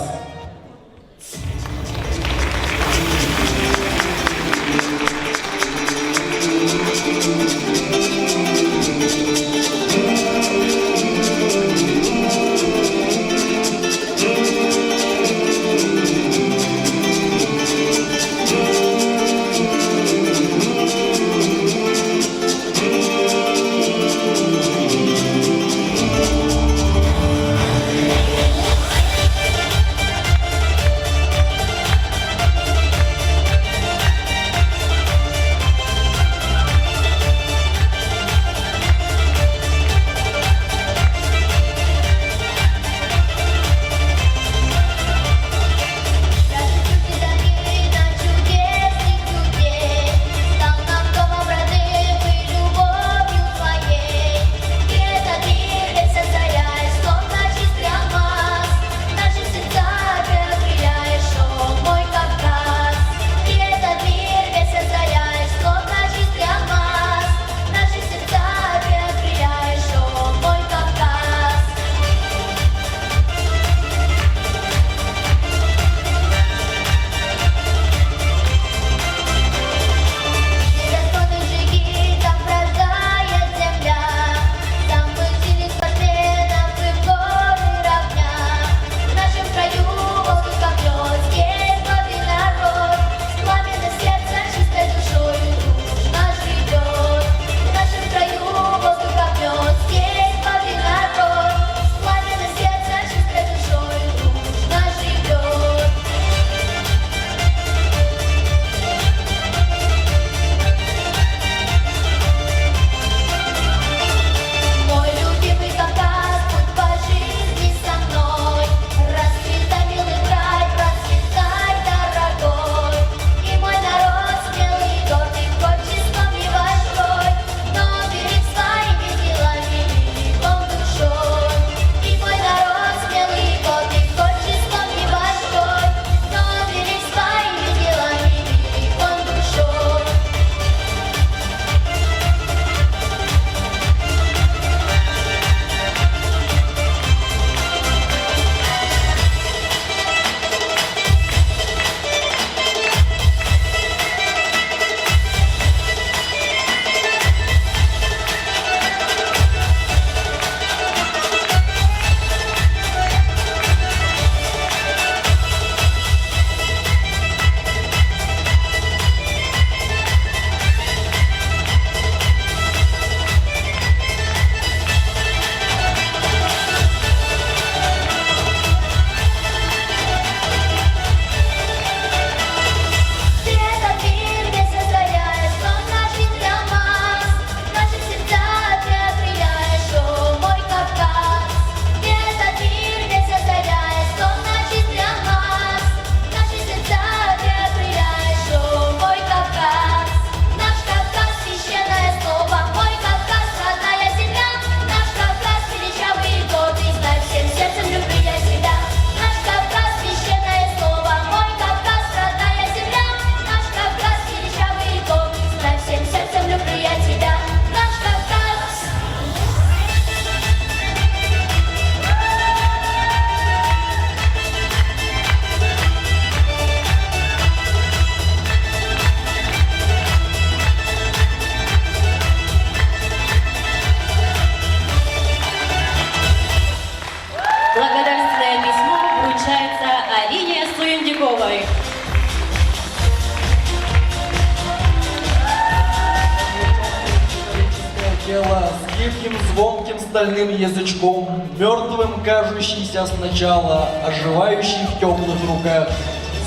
стальным язычком, мертвым кажущийся сначала, оживающий в теплых руках,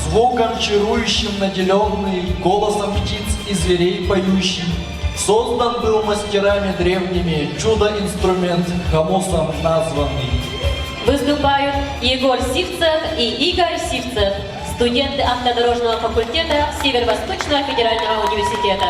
звуком чарующим наделенный, голосом птиц и зверей поющий, создан был мастерами древними, чудо-инструмент Хамосом названный. Выступают Егор Сивцев и Игорь Сивцев, студенты автодорожного факультета Северо-Восточного федерального университета.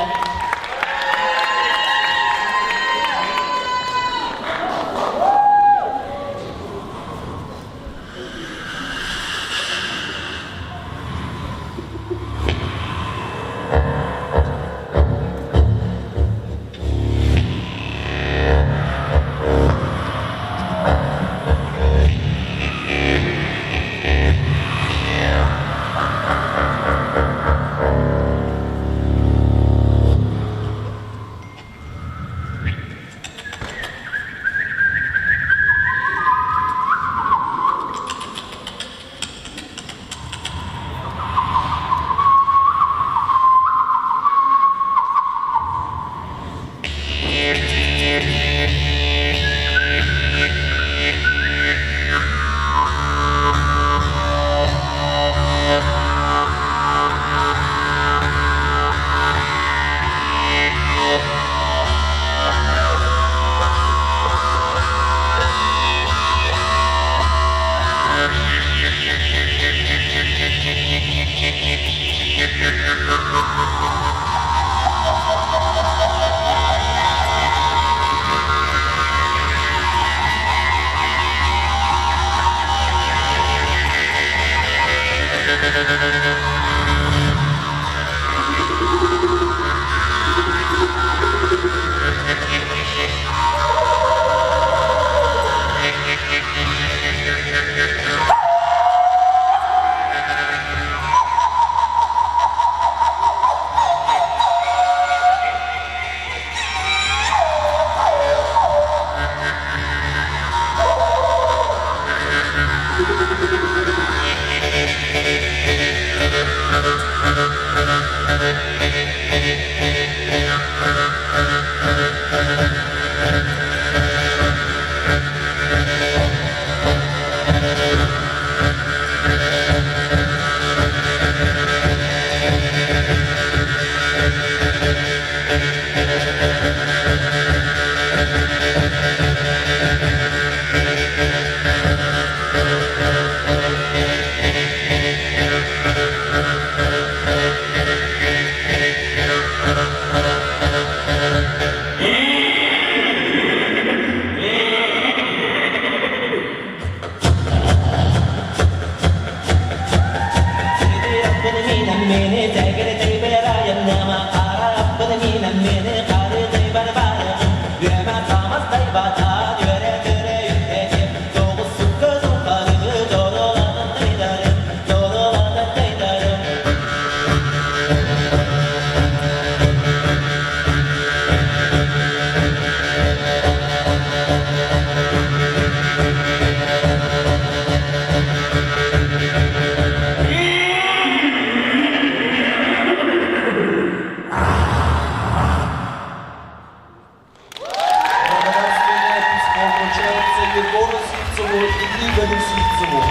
Егору Сивцеву и Игорю Сивцеву.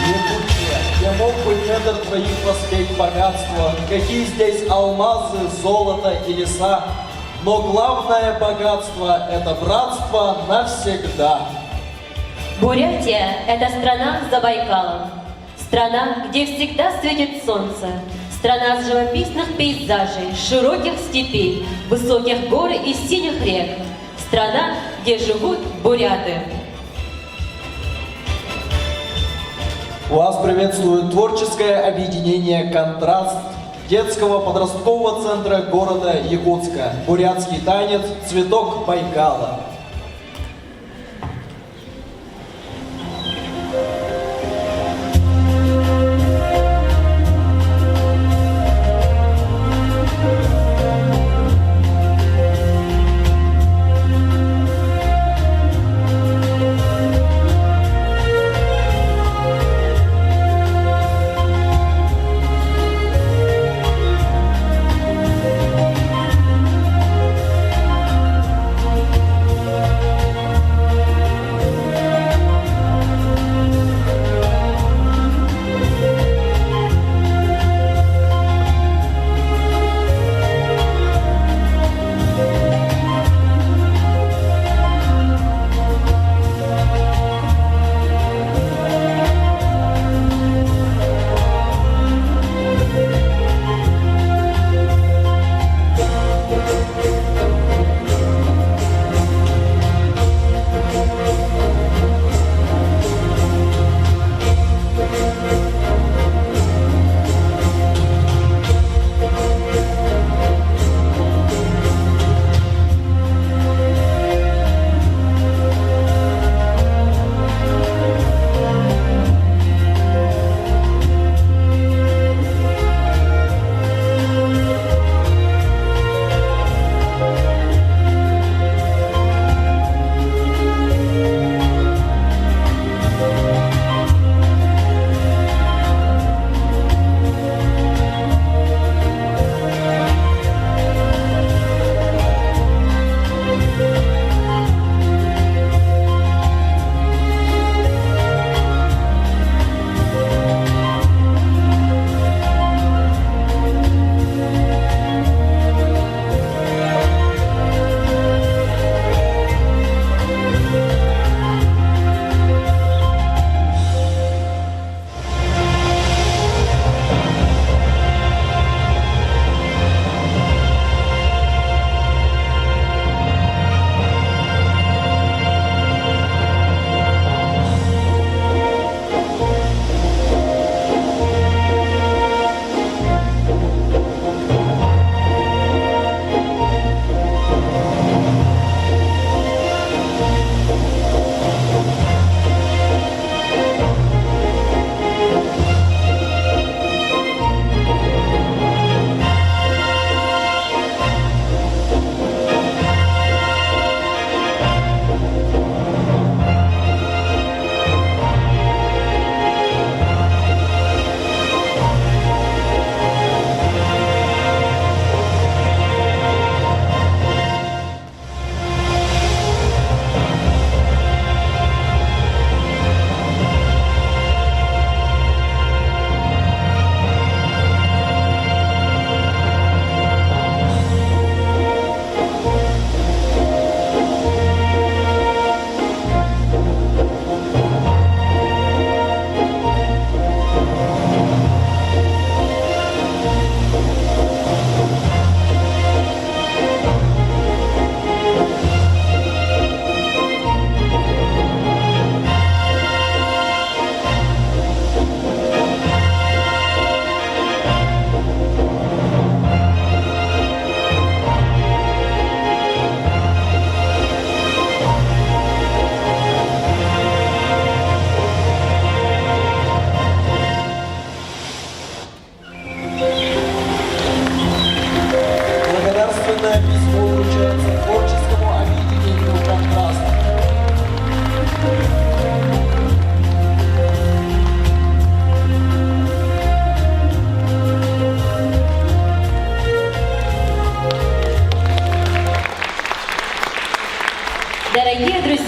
Якутия, я мог бы недр твоих воспеть богатства, какие здесь алмазы, золото и леса, но главное богатство — это братство навсегда. Бурятия – это страна за Байкалом, страна, где всегда светит солнце, страна с живописных пейзажей, широких степей, высоких гор и синих рек, страна, где живут буряты. Вас приветствует творческое объединение «Контраст» детского подросткового центра города Якутска. Бурятский танец «Цветок Байкала».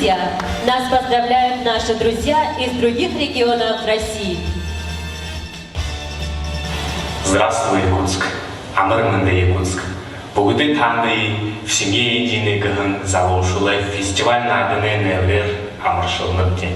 друзья! Нас поздравляют наши друзья из других регионов России. Здравствуй, Якутск! Амарманда Якутск! Бүгдээ таны в семье единый гэн залушилай фестиваль наданы невер амаршылныкте.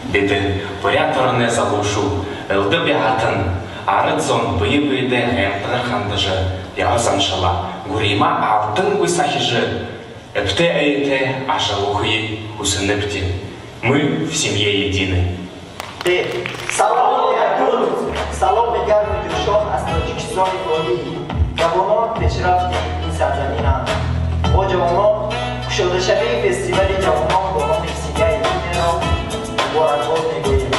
Беды порядорне залушу элды бяхатын арыдзон бые-быйды эмпнархандыжы ягазаншыла гурима алтын гуйсахижы эпте эйте ашалухи хусынепте. Мы в семье едины. Салом Якут! Салом мегарм душон аз Тоҷикистони водӣ. Ҷавонон пешрафти ин сарзаминанд. Бо ҷавонон кушодашавии фестивали ҷавонон бо номи Семьяи Единаро муборакбод мегӯем.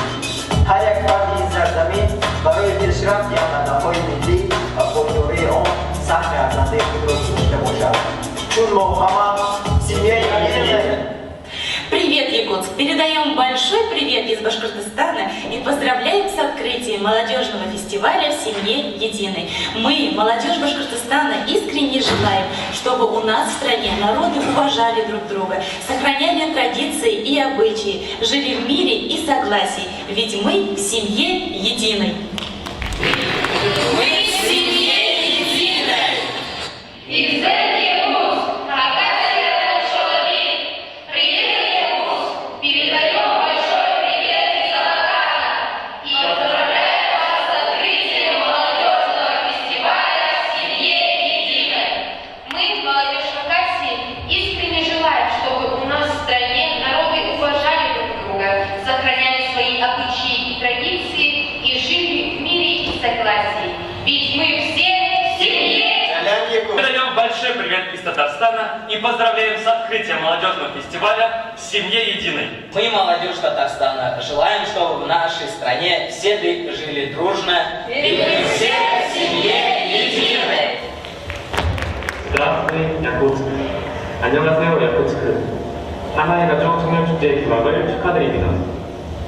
Ҳар як марди ин сарзамин барои пешрафти анъанаҳои миллӣ ва пойдории он саҳми арзандаи худро дошта бошад. Чун мо ҳама Семьяи Единаем. Привет, Якутск! Передаем большой привет из Башкортостана и поздравляем с открытием молодежного фестиваля в семье единой. Мы, молодежь Башкортостана, искренне желаем, чтобы у нас в стране народы уважали друг друга, сохраняли традиции и обычаи, жили в мире и согласии, ведь мы в семье единой. Мы в семье единой! И большой привет из Татарстана и поздравляем с открытием молодежного фестиваля в семье единой. Мы, молодежь Татарстана, желаем, чтобы в нашей стране все жили дружно и мы все в семье единой. Здравствуй, Якутск. 안녕하세요, 야쿠츠크. 하나의 가족 청년축제의 개막을 축하드립니다.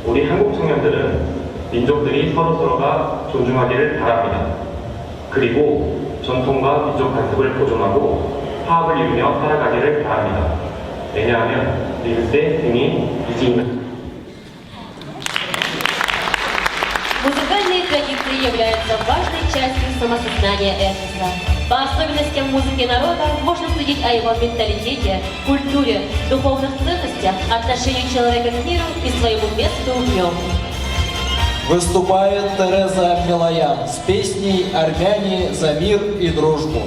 우리 한국 청년들은 민족들이 서로가 존중하기를 바랍니다. 그리고 전통과 민족 간섭을 보존하고 화합을 이루며 살아가기를 바랍니다. 왜냐하면 리그세 등이 이지입니다. Музыкальные традиции являются важной частью самосознания этноса. По особенностям музыки народа можно судить о его менталитете, культуре, духовных ценностях, отношению человека к миру и своему месту в нем. Выступает Тереза Милоян с песней «Армяне за мир и дружбу».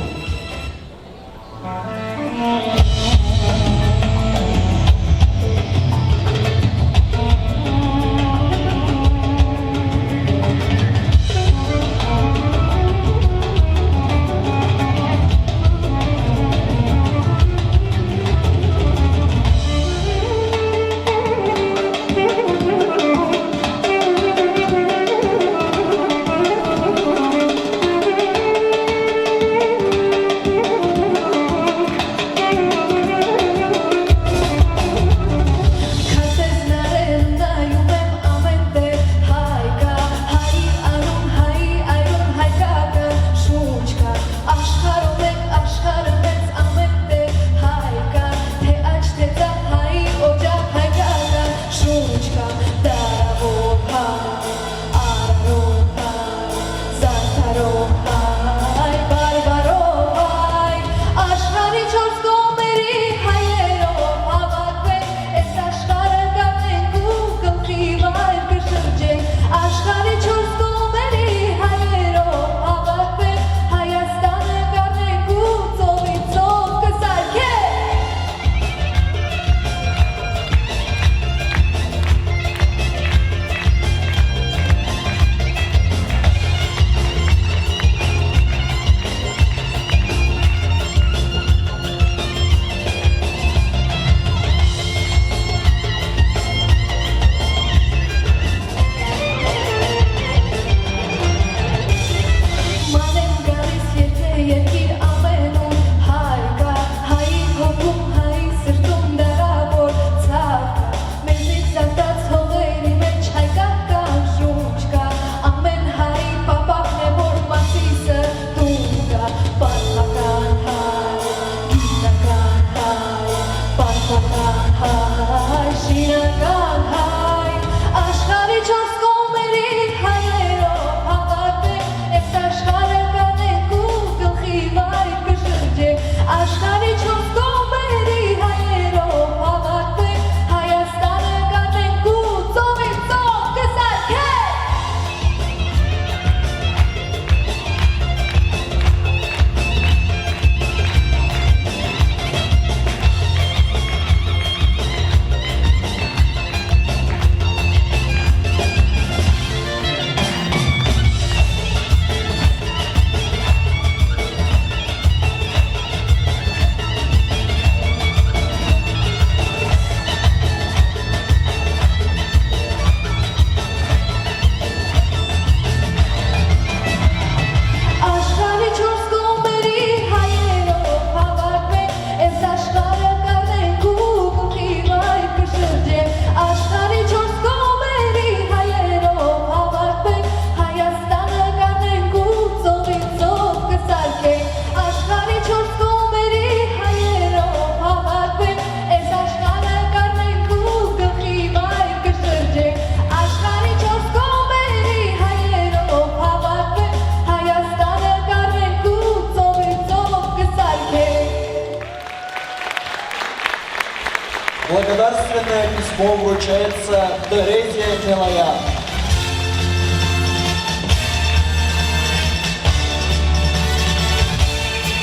письмо вручается Терезе Мелоян.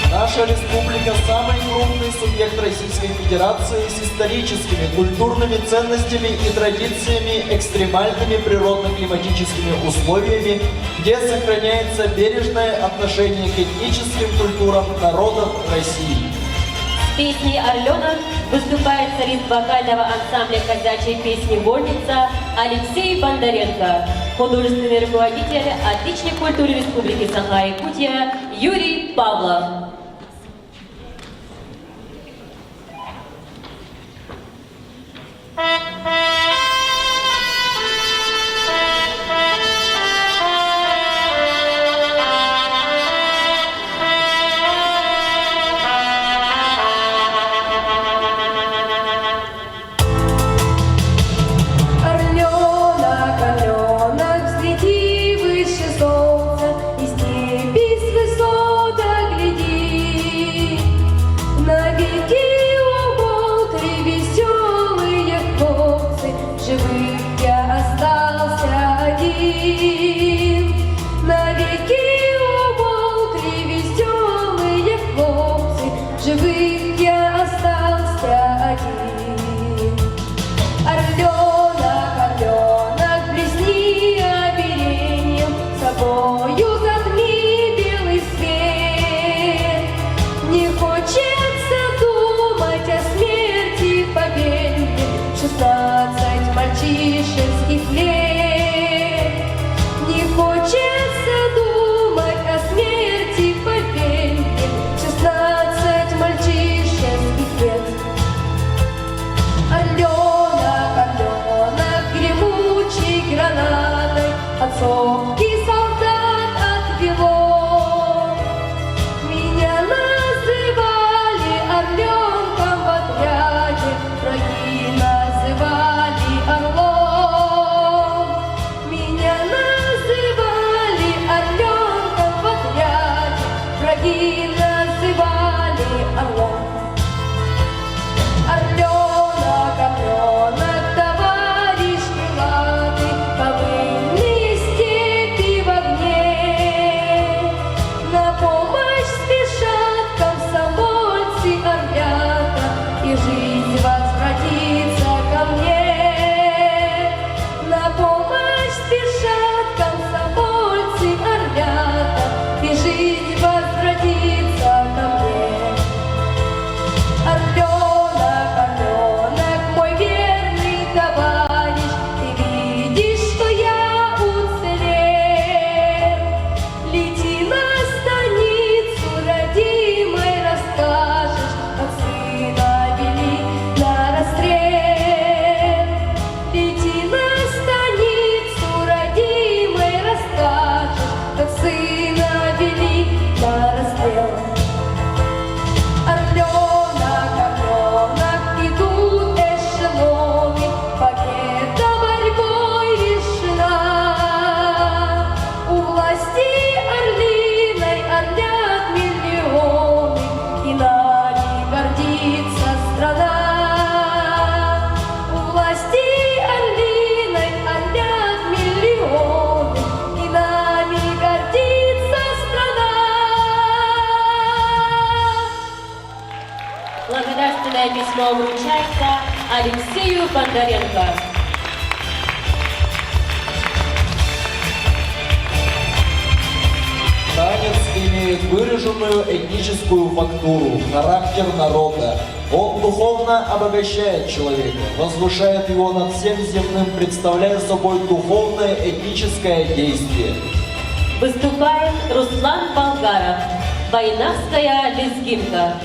Наша республика – самый крупный субъект Российской Федерации с историческими, культурными ценностями и традициями, экстремальными природно-климатическими условиями, где сохраняется бережное отношение к этническим культурам народов России. С песней «Орленок» выступает солист вокального ансамбля казачьей песни «Вольница» Алексей Бондаренко, художественный руководитель, отличник культуры Республики Саха-Якутия Юрий Павлов. Орленок, орленок, взлети выше солнца, и с небес высоко гляди. Навеки умолкли веселые хлопцы, в живых я остался один. Навеки умолкли веселые хлопцы, в живых я остался один. Орленок, орленок, блесни оперением, собою затми белый свет. Не хочется думать о смерти победе, 16 мальчишеских лет. Не хочется думать о смерти победе, 16 мальчишеских лет. Орленок, орленок, гремучей гранатой отцовки солдат отвело. Меня называли орленком в отряде, враги называли орлом. Меня называли орленком в отряде, враги называли орлом. Орленок, орленок, товарищ крылатый, ковыльные степи в огне. На помощь спешат комсомольцы, орлята, и жизнь возвратится ко мне. На помощь спешат комсомольцы, орлята, и жизнь возвратится ко мне. Орленок, орленок, мой верный товарищ, ты видишь, что я уцелел. Лети на станицу, родимой, расскажешь, как сына вели на расстрел. Лети на станицу, родимой, расскажешь, как сына вели на расстрел. Орленок, орленок, идут эшелоны, победа борьбой решена. У власти орлиной орлят миллионы, и нами гордится страна. У власти орлиной орлят миллионы, и нами гордится страна. Благодарственное письмо вручается Алексею Бондаренко. Танец имеет выраженную этническую фактуру, характер народа. Он духовно обогащает человека, возвышает его над всем земным, представляя собой духовное этническое действие. Выступает Руслан Болгаров, «Войнавская лезгинка».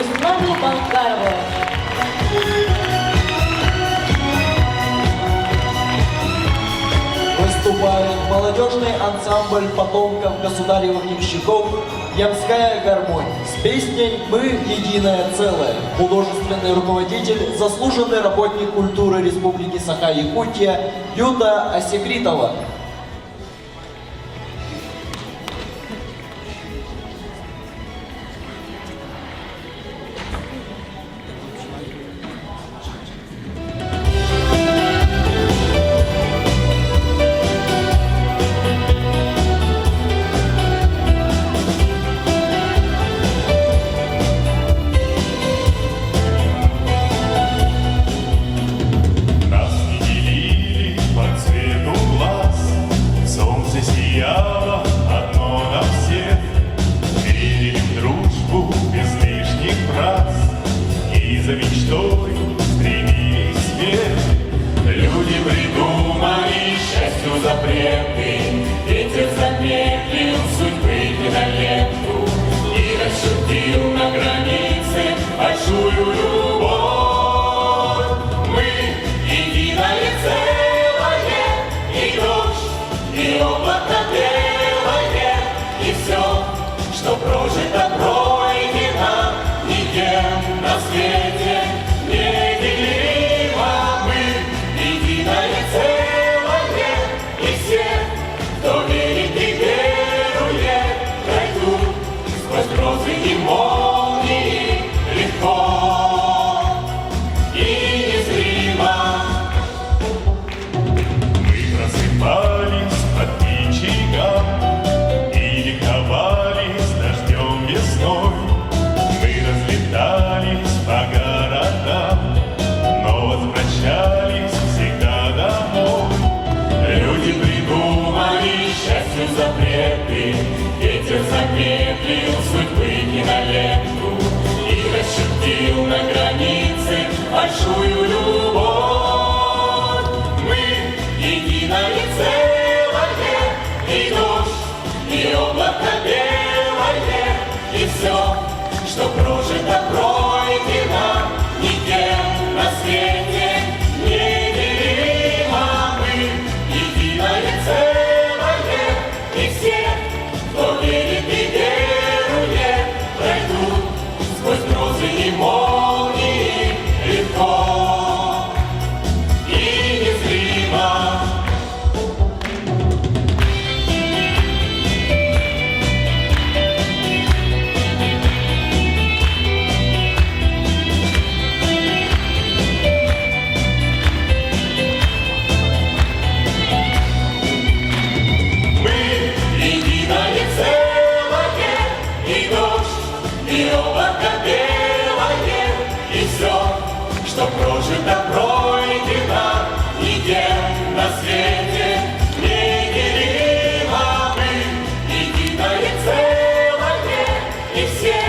Руслану Балкарову. Выступает молодежный ансамбль потомков государевых ямщиков «Ямская гармонь» с песней «Мы единое целое». Художественный руководитель, заслуженный работник культуры Республики Саха-Якутия Юта Осекритова. Нас не делили по цвету глаз, солнце сияло одно на всех. Верили в дружбу без лишних фраз и за мечтой стремились вверх. Люди придумали счастью запреты, ветер замедлил судьбы киноленту и расчертил на границе большую любовь. Мы единое целое, и дождь, и облако белое, и все, что прожито, пройдено, никем на свете неделимо. Мы единое целое, и все, кто верит и верует, пройдут сквозь грозы и молнии легко и незримо. Мы просыпались под птичьим и ликовали с дождем весной. Мы разлетались по городам, но возвращались всегда домой. Люди придумали счастью запреты, ветер замедлил судьбы киноленту и расчертил на границе большую любовь. Мы единое целое, и дождь, и облако белое, и все, что прожито, пройдено, никем на свете неделимо. Мы единое целое, и все, кто верит и верует, пройдут сквозь грозы и молнии легко и незримо. Мы единое целое, и дождь, и облако белое, и все, что прожито, пройдено, никем на свете неделимо. Мы единое целое, и все,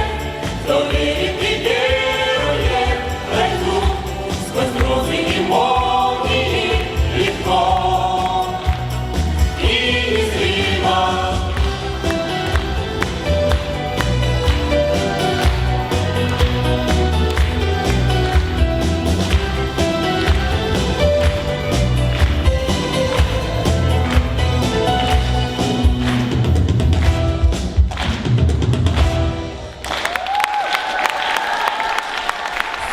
кто верит и верует, пройдут сквозь грозы и молнии легко и незримо.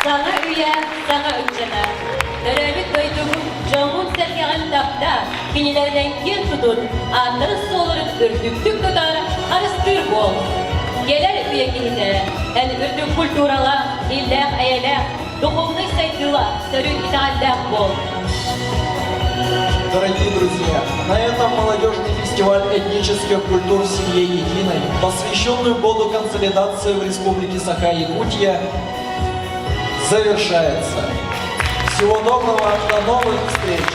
Sana üye, sana öncene. Dörevit doyduğum camın serkeğin tapta, kinilerden kin tutun, anları solurun ürdüktük tutar, arıstır bol. Gelir üye kinide, en ürdük kulturala, illeh eyleh, духовных сайдыла, старый итальян бол. Дорогие друзья, на этом молодежный фестиваль этнических культур в семье единой, посвященный году консолидации в Республике Саха-Якутия, завершается. Всего доброго, до новых встреч!